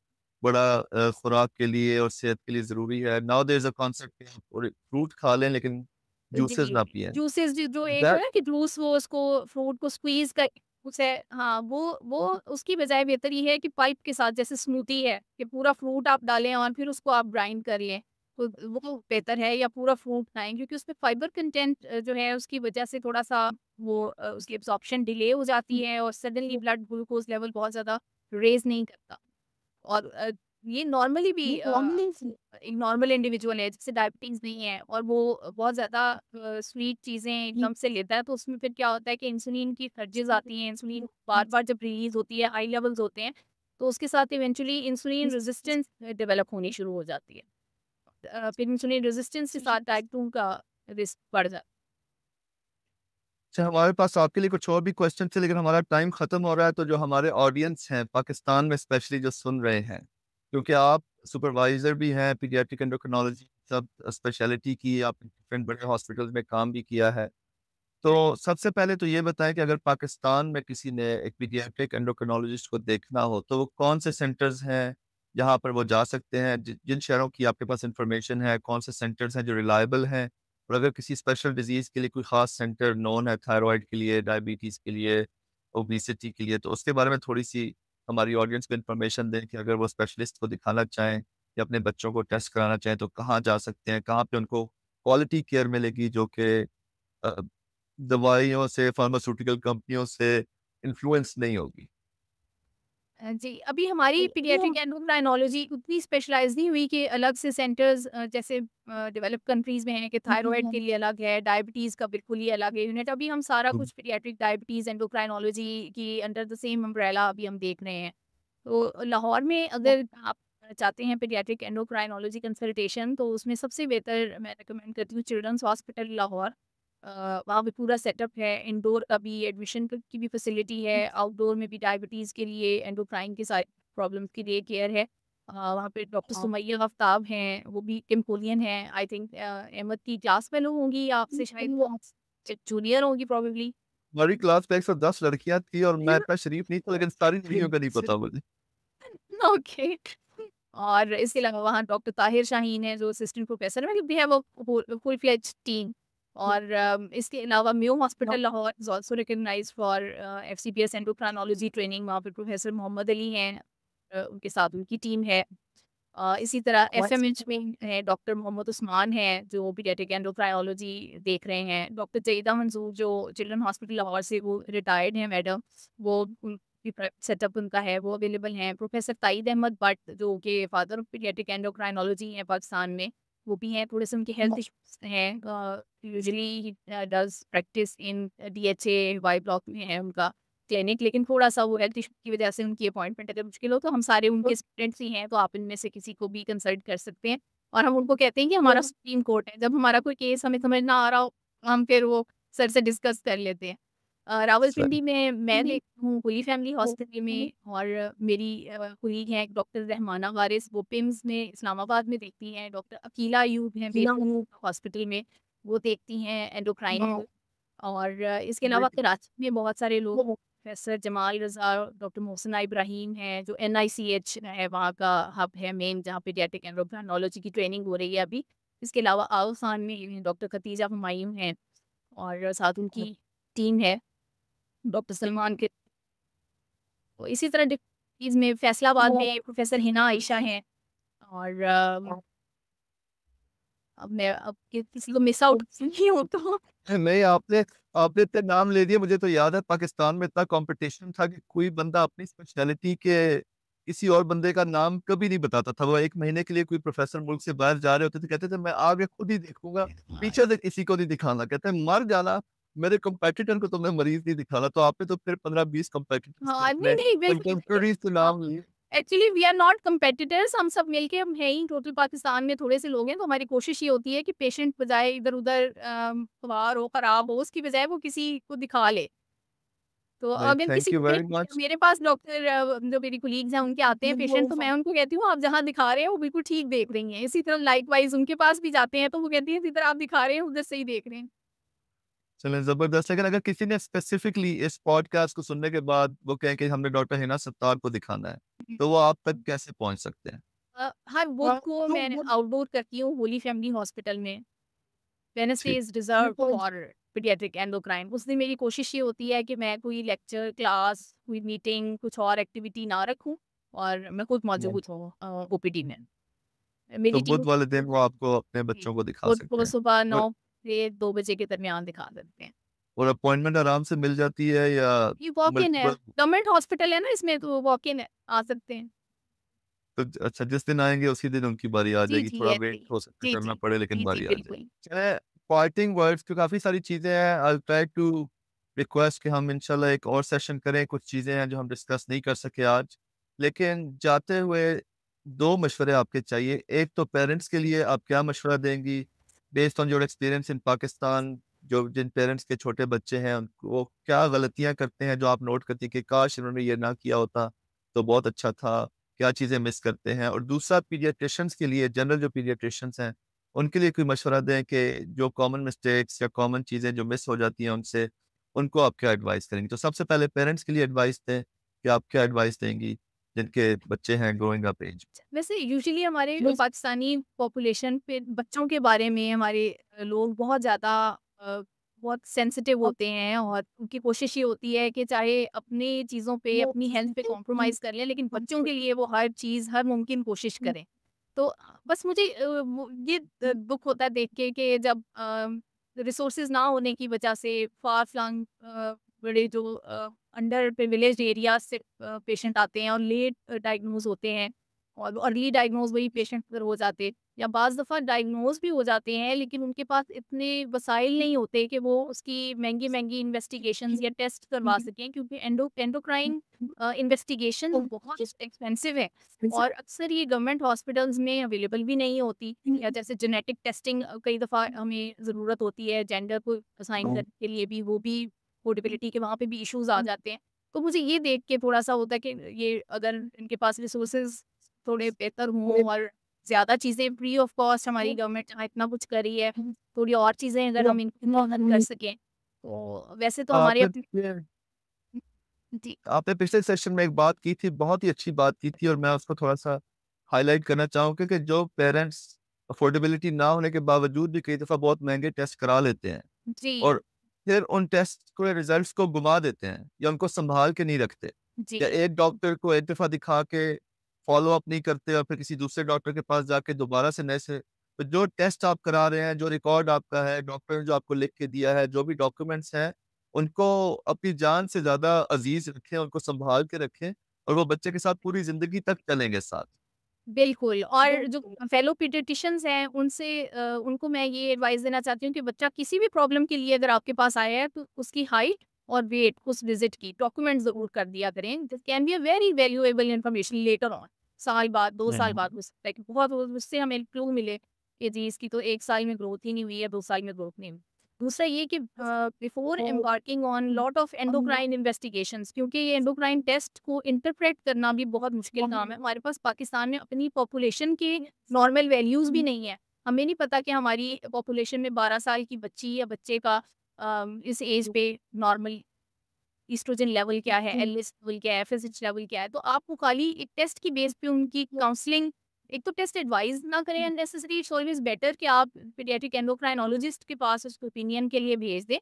B: बड़ा खुराक के लिए और सेहत के लिए ज़रूरी है। Now there is a concept कि आप पूरे फ्रूट खा लें लेकिन जूसेस
A: जी,
B: ना पिएँ।
A: जूसेस जो जो एक है
B: दैट
A: ना कि जूस वो उसको फ्रूट को स्क्वीज़ कर उसे हाँ, वो उसकी बजाय बेहतर ये है कि पल्प के साथ जैसे स्मूदी है कि पूरा फ्रूट आप डालें और फिर उसको आप ग्राइंड कर लें, तो वो बेहतर है या पूरा फ्रूट खाएँ क्योंकि उसमें फाइबर कंटेंट जो है उसकी वजह से थोड़ा-सा वो उसकी एब्ज़ॉर्प्शन डिले हो जाती है और सडनली ब्लड ग्लूकोज़ लेवल बहुत ज़्यादा रेज़ नहीं करता। और ये नॉर्मली भी एक नॉर्मल इंडिविजुअल है जिसे डायबिटीज़ नहीं है और वो बहुत ज़्यादा स्वीट चीज़ें एकदम से लेता है तो उसमें फिर क्या होता है कि इंसुलिन की सर्जेस आती हैं, इंसुलिन बार-बार जब रिलीज़ होती है, हाई लेवल्स होते हैं, तो उसके साथ इवेंचुअली इंसुलिन रेजिस्टेंस डेवलप होनी शुरू हो जाती है। फिर इंसुलिन रेजिस्टेंस के साथ टाइप 2 का रिस्क बढ़ जाता है।
B: अच्छा, हमारे पास आपके लिए कुछ और भी क्वेश्चन थे, लेकिन हमारा टाइम खत्म हो रहा है, तो जो हमारे ऑडियंस हैं पाकिस्तान में स्पेशली जो सुन रहे हैं, क्योंकि आप सुपरवाइजर भी हैं पीडियाट्रिक एंडोक्रिनोलॉजी सब स्पेशलिटी की, आप डिफरेंट बड़े हॉस्पिटल्स में काम भी किया है। तो सबसे पहले तो ये बताएं कि अगर पाकिस्तान में किसी ने एक पीडियाट्रिक एंडोक्रिनोलॉजिस्ट को देखना हो, तो वो कौन से सेंटर्स हैं जहाँ पर वो जा सकते हैं? जिन शहरों की आपके पास इंफॉर्मेशन है, कौन से सेंटर्स हैं जो रिलायबल हैं? और अगर किसी स्पेशल डिजीज़ के लिए कोई ख़ास सेंटर नोन है, थायराइड के लिए, डायबिटीज़ के लिए, ओबेसिटी के लिए, तो उसके बारे में थोड़ी-सी हमारी ऑडियंस को इन्फॉर्मेशन दें कि अगर वो स्पेशलिस्ट को दिखाना चाहें या अपने बच्चों को टेस्ट कराना चाहें, तो कहाँ जा सकते हैं? कहाँ पे उनको क्वालिटी केयर मिलेगी जो कि अ, दवाइयों से, फार्मास्यूटिकल कंपनियों से इन्फ्लुएंस नहीं होगी?
A: जी, अभी हमारी पीडियाट्रिक एंडोक्राइनोलॉजी उतनी स्पेशलाइज़ नहीं हुई कि अलग से सेंटर्स जैसे डेवलप्ड कंट्रीज़ में हैं कि थायरॉइड के लिए अलग है, डायबिटीज़ का बिल्कुल ही अलग है यूनिट। अभी हम सारा कुछ पीडियाट्रिक डायबिटीज़ एंडोक्राइनोलॉजी की अंडर द सेम अम्ब्रेला अभी हम देख रहे हैं। तो लाहौर में अगर आप चाहते हैं पीडियाट्रिक एंडोक्राइनोलॉजी कंसल्टेशन तो उसमें सबसे बेहतर मैं रिकमेंड करती हूँ चिल्ड्रंस हॉस्पिटल लाहौर। वहाँ पे पूरा सेटअप है, इंडोर का भी एडमिशन की भी फैसिलिटी है, आउटडोर में भी डायबिटीज़ के लिए, एंडोक्राइन के सारे प्रॉब्लम्स के लिए केयर है। वहाँ पे डॉक्टर सुमैया आफ्ताब हैं, वो भी केमकोलियन हैं। आई थिंक अहमद की क्लास फेलो होंगी या आपसे शायद वो जूनियर होंगी प्रोबेबली।
B: हमारी क्लास में 110 लड़कियाँ थी और मैं इतना शरीफ नहीं था, लेकिन सारी लड़कियों का नहीं पता मुझे।
A: ओके। और इसके अलावा वहाँ डॉक्टर ताहिर शाहीन है जो असिस्टेंट प्रोफेसर है, मतलब we have a full fledged team. और इसके अलावा Mayo hospital Lahore is also recognised for FCPS endocrinology training. वहाँ पे प्रोफेसर मोहम्मद अली हैं, उनके साथ उनकी टीम है। इसी तरह एफएमएच में है डॉक्टर मोहम्मद उस्मान हैं जो पीडियाट्रिक एंडोक्राइनोलॉजी देख रहे हैं। डॉक्टर जईदा मंसूर जो चिल्ड्रन हॉस्पिटल लाहौर से वो रिटायर्ड हैं मैडम, वो उनकी सेटअप उनका है, वो अवेलेबल हैं। प्रोफेसर ताइद अहमद भट्ट जो कि फादर ऑफ पीडियाट्रिक एंडोक्राइनोलॉजी हैं पाकिस्तान में, वो भी हैं। थोड़े से उनके हेल्थ इश्यूज हैं, usually does practice in DHA Y block में है उनका क्लिनिक, लेकिन थोड़ा-सा वो हेल्थ इश्यू की वजह से उनकी अपॉइंटमेंट अगर मुश्किल हो तो हम सारे उनके स्टूडेंट्स ही हैं, तो आप इनमें से किसी को भी कंसल्ट कर सकते हैं। और हम उनको कहते हैं कि हमारा सुप्रीम कोर्ट है, जब हमारा कोई केस हमें समझ ना आ रहा हो, हम फिर वो सर से डिस्कस कर लेते हैं।
B: सही।
A: रावलपिंडी में मैं देखती हूँ होली फैमिली हॉस्पिटल में, और मेरी कोलीग हैं डॉक्टर रहमाना वारिस, वो पिम्स में इस्लामाबाद में देखती हैं। डॉक्टर अकीला अयूब हैं बेगम हॉस्पिटल में, वो देखती हैं एंडोक्राइन को। और इसके अलावा कराची में बहुत सारे लोग, प्रोफेसर जमाल रज़ा, डॉक्टर मोहसिना इब्राहीम हैं जो एनआईसीएच है वहाँ का हब है मेन, जहाँ पीडियाट्रिक एंडोक्राइनोलॉजी की ट्रेनिंग हो रही है अभी। इसके अलावा आउसान में डॉक्टर खतीजा हुमायूं हैं और साथ उनकी टीम है डॉक्टर सलमान के। तो इसी तरह डिफरेंट में फैसलाबाद में प्रोफेसर हिना आयशा हैं। और अब मैं अब किसी को मिस आउट नहीं हो तो
B: नहीं, आपने आपने इतने नाम ले दिए, मुझे तो याद है पाकिस्तान में इतना कॉम्पिटिशन था कि कोई बंदा अपनी स्पेशलिटी के किसी और बंदे का नाम कभी नहीं बताता था। वो 1 महीने के लिए कोई प्रोफ़ेसर मुल्क से बाहर जा रहे होते थे, कहते थे मैं आगे खुद ही देखूँगा, पीछे से किसी को नहीं दिखाना। कहते हैं मर जाना, मेरे कॉम्पिटिटर को तो मैं मरीज़ नहीं दिखाना। तो आपने तो फिर 15-20 कॉम्पिटिटर्स के
A: हाँ,
B: अपने
A: नहीं, नहीं, बिल्कुल।
B: कंटेम्पोरेरीज़ के नाम लिए।
A: Actually we are not competitors, हम सब मिलके हम हैं ही टोटल पाकिस्तान में थोड़े से लोग हैं, तो हमारी कोशिश ये होती है कि पेशेंट बजाय इधर-उधर बीमार हो, खराब हो, उसकी बजाय वो किसी को दिखा ले। तो
B: नहीं,
A: अगर किसी
B: थैंक यू
A: को
B: वेरी मच।
A: मेरे पास डॉक्टर जो मेरी कोलीग्स हैं उनके आते हैं पेशेंट, तो मैं उनको कहती हूँ आप जहाँ दिखा रहे हैं वो बिल्कुल ठीक देख रही हैं। इसी तरह लाइकवाइज़ उनके पास भी जाते हैं तो वो कहती हैं जिधर आप दिखा रहे हैं उधर से ही देख रहे हैं।
B: चलें ज़बरदस्त। लेकिन अगर किसी ने स्पेसिफिकली इस पॉडकास्ट को सुनने के बाद वो कहे कि हमने डॉक्टर हिना सत्तार को दिखाना है, तो वो आप तक कैसे पहुँच सकते हैं?
A: हर बुध को मैं आउटडोर करती हूँ होली फैमिली हॉस्पिटल में। वेडनेसडे
B: ठीक।
A: Is reserved for paediatric endocrine, उस दिन मेरी कोशिश ये होती है कि मैं कोई लेक्चर, क्लास, कोई मीटिंग, कुछ और एक्टिविटी ना रखूँ और मैं खुद मौजूद हूँ ओपीडी में।
B: तो
A: मेरी टीम
B: बुध वाले दिन वो आपको अपने
A: जी,
B: बच्चों को दिखा
A: खुद
B: सकते
A: को
B: हैं।
A: सुबह
B: और
A: 9 से 2 बजे के दरमियान दिखा सकते हैं।
B: और अपॉइंटमेंट आराम से मिल जाती है या
A: ये वॉक इन है,
B: मल्टीपल?
A: गवर्नमेंट हॉस्पिटल है ना इसमें, तो वॉक इन है, आ सकते हैं।
B: तो अच्छा, जिस दिन आएँगे उसी दिन उनकी बारी आ
A: जी,
B: जाएगी,
A: जी,
B: थोड़ा
A: ऐसे
B: वेट
A: ही।
B: हो सकता है
A: जी,
B: करना
A: जी।
B: पड़े लेकिन
A: जी, जी,
B: बारी आ जाएगी।
A: बिल्कुल।
B: चलें, पार्टिंग वर्ड्स तो काफ़ी सारी चीज़ें हैं, I will try to request कि हम इंशाल्लाह एक और सेशन करें, कुछ चीज़ें हैं जो हम डिस्कस नहीं कर सके आज। लेकिन जाते हुए 2 मशवरे आपके चाहिए, एक तो पेरेंट्स के लिए आप क्या मशवरा देंगी based on your experience in Pakistan, जो जिन पेरेंट्स के छोटे बच्चे हैं उनको वो क्या गलतियाँ करते हैं जो आप नोट करती हैं कि काश इन्होंने ये ना किया होता तो बहुत अच्छा था। क्या चीज़ें मिस करते हैं? और दूसरा पीडियाट्रिशियंस के लिए जनरल जो पीडियाट्रिशियंस हैं, उनके लिए कोई मशवरा दें कि जो कॉमन मिस्टेक्स या कॉमन चीज़ें जो मिस हो जाती हैं उनसे, उनको आप क्या एडवाइस करेंगी? तो सबसे पहले पेरेंट्स के लिए एडवाइस दें कि आप क्या एडवाइस देंगी जिनके बच्चे हैं ग्रोइंग अप एज?
A: वैसे यूजुअली हमारे पाकिस्तानी पॉपुलेशन पे बच्चों के बारे में हमारे लोग बहुत ज़्यादा बहुत सेंसिटिव होते हैं और उनकी कोशिश ये होती है कि चाहे अपनी चीज़ों पे, अपनी हेल्थ पे कॉम्प्रोमाइज़ कर लें, लेकिन बच्चों के लिए वो हर चीज़, हर मुमकिन कोशिश करें। तो बस मुझे ये दुःख होता है देख के कि जब रिसोर्सेज़ ना होने की वजह से फार फ्लंग बड़े जो अंडर प्रिविलेज्ड एरियाज़ से पेशेंट आते हैं और लेट डायग्नोज़ होते हैं और अर्ली डायग्नोज़ वही पेशेंट अगर हो जाते या बाज़ दफ़ा डायग्नोज़ भी हो जाते हैं, लेकिन उनके पास इतने वसाइल नहीं होते कि वो उसकी महँगी-महँगी इन्वेस्टिगेशंस या टेस्ट करवा सकें, क्योंकि एंडोक्राइन इन्वेस्टिगेशन बहुत एक्सपेंसिव है और अक्सर ये गवर्नमेंट हॉस्पिटल्स में अवेलेबल भी नहीं होती, या जैसे जेनेटिक टेस्टिंग कई दफ़ा हमें ज़रूरत होती है जेंडर को असाइन करने के लिए भी, वो भी पोर्टेबिलिटी के वहाँ पे भी इश्यूज़ आ जाते हैं। तो मुझे ये देख के थोड़ा-सा होता है कि ये अगर इनके पास रिसोर्सेज़ थोड़े बेहतर हों और ज़्यादा चीज़ें फ्री ऑफ कॉस्ट हमारी गवर्नमेंट जहाँ इतना कुछ कर रही है, थोड़ी और चीज़ें अगर हम इनको मदद कर सकें, तो वैसे तो हमारे
B: आपने
A: अपने जी,
B: आपने पिछले सेशन में एक बात की थी, बहुत ही अच्छी बात की थी और मैं उसको थोड़ा-सा हाइलाइट करना चाहूँगा कि जो पेरेंट्स अफोर्डेबिलिटी ना होने के बावजूद भी कई दफ़ा बहुत महँगे टेस्ट करा लेते हैं
A: जी,
B: और फिर उन टेस्ट को रिज़ल्ट्स को गुमा देते हैं या उनको सँभाल के नहीं रखते। या
A: जी,
B: एक डॉक्टर को एक दफ़ा दिखा के फ़ॉलो अप नहीं करते और फिर किसी दूसरे डॉक्टर के पास जाके दोबारा से नए से तो जो टेस्ट आप करा रहे हैं, जो रिकॉर्ड आपका है, डॉक्टर ने जो आपको लिख के दिया है, जो भी डॉक्यूमेंट्स हैं, उनको अपनी जान से ज़्यादा अज़ीज़ रखें, उनको सँभाल के रखें और वो बच्चे के साथ पूरी ज़िंदगी तक चलेंगे साथ।
A: बिल्कुल। और जो फेलो पीडियाट्रिशियंस हैं उनसे उनको मैं ये एडवाइस देना चाहती हूँ कि बच्चा किसी भी प्रॉब्लम के लिए अगर आपके पास आया है, तो उसकी हाइट और वेट उस विज़िट की डॉक्यूमेंट ज़रूर कर दिया करें। This can be a very valuable information later on. साल बाद, 2 साल बाद हो सकता है कि बहुत उससे हमें क्लू मिले कि जी इसकी तो 1 साल में ग्रोथ ही नहीं हुई है, 2 साल में ग्रोथ नहीं हुई। दूसरा ये कि before embarking on lot of endocrine investigations, क्योंकि ये एंडोक्राइन टेस्ट को इंटरप्रेट करना भी बहुत मुश्किल काम है। हमारे पास पाकिस्तान में अपनी पॉपुलेशन के नॉर्मल वैल्यूज़ भी नहीं है। हमें नहीं पता कि हमारी पॉपुलेशन में 12 साल की बच्ची या बच्चे का इस एज पे नॉर्मल एस्ट्रोजन लेवल क्या है, एलएच लेवल क्या है, एफएसएच लेवल क्या है। तो आप वो खाली एक टेस्ट की बेस पे उनकी काउंसलिंग, एक तो टेस्ट एडवाइस ना करें अननेसेसरी, इट्स ऑलवेज बेटर कि आप पीडियाट्रिक एंडोक्राइनोलॉजिस्ट के पास उसको ओपिनियन के लिए भेज दें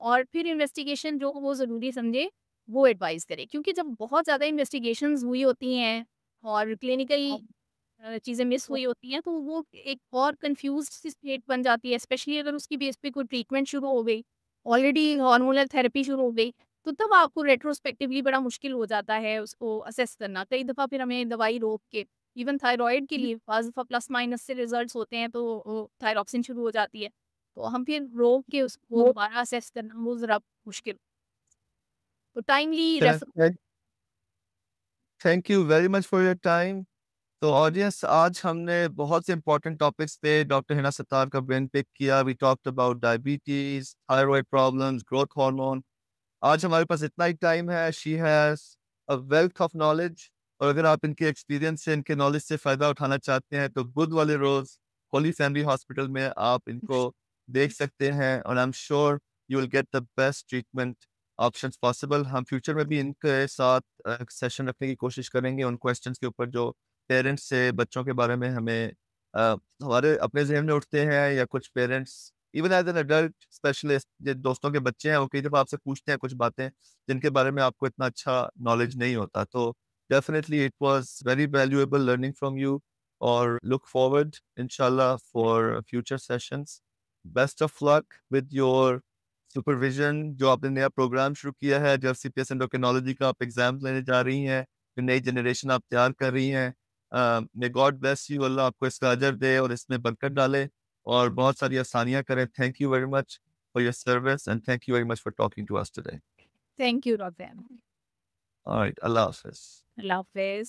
A: और फिर इन्वेस्टिगेशन जो वो ज़रूरी समझे वो एडवाइस करें। क्योंकि जब बहुत ज़्यादा इन्वेस्टिगेशंस हुई होती हैं और क्लिनिकल चीज़ें मिस हुई होती हैं, तो वो एक और कन्फ्यूज़्ड सी स्टेट बन जाती है, स्पेशली अगर उसकी बेस पे कोई ट्रीटमेंट शुरू हो गई, ऑलरेडी हार्मोनल थेरेपी शुरू हो गई, तो तब आपको रेट्रोस्पेक्टिवली बड़ा मुश्किल हो जाता है उसको असेस करना। कई दफ़ा फिर हमें दवाई रोक के, इवन थायरॉइड के लिए बाज़ दफ़ा प्लस माइनस से रिज़ल्ट्स होते हैं, तो वो थायरॉक्सिन शुरू हो जाती है। तो हम फिर रोक के उसको दोबारा असेस करना वो ज़रा मुश्किल। तो टाइमली
B: चलें,
A: refer
B: thank you very much for your time. तो ऑडियंस, आज हमने बहुत से इंपॉर्टेंट टॉपिक्स पे डॉक्टर हिना सत्तार का ब्रेन पिक किया। We talked about diabetes, thyroid problems, growth hormone. आज हमारे पास इतना ही टाइम है। She has a wealth of knowledge और अगर आप इनके एक्सपीरियंस से, इनके नॉलेज से फ़ायदा उठाना चाहते हैं तो बुध वाले रोज़ होली फैमिली हॉस्पिटल में आप इनको देख सकते हैं और I am sure you will get the best treatment options possible. हम फ्यूचर में भी इनके साथ सेशन रखने की कोशिश करेंगे उन क्वेश्चंस के ऊपर जो पेरेंट्स से बच्चों के बारे में हमें हमारे अपने ज़हन में उठते हैं या कुछ parents even as an adult specialist, जो दोस्तों के बच्चे हैं वो कई दफ़ा आपसे पूछते हैं कुछ बातें जिनके बारे में आपको इतना अच्छा नॉलेज नहीं होता। तो definitely it was very valuable learning from you, और लुक फॉरवर्ड इंशाल्लाह for future sessions. Best of luck with your supervision, जो आपने नया प्रोग्राम शुरू किया है, जब सीपीएस एंडोक्रिनोलॉजी का आप एग्जाम लेने जा रही हैं, जो नई जनरेशन आप तैयार कर रही हैं। मे गॉड ब्लेस यू, अल्लाह आपको इसका अजर दे और इसमें बरकत डाले और बहुत सारी आसानियां करें। Thank you very much for your service and thank you very much for talking to us today.
A: Thank you Robin.
B: Alright, अल्लाह हाफिज़।
A: अल्लाह हाफिज।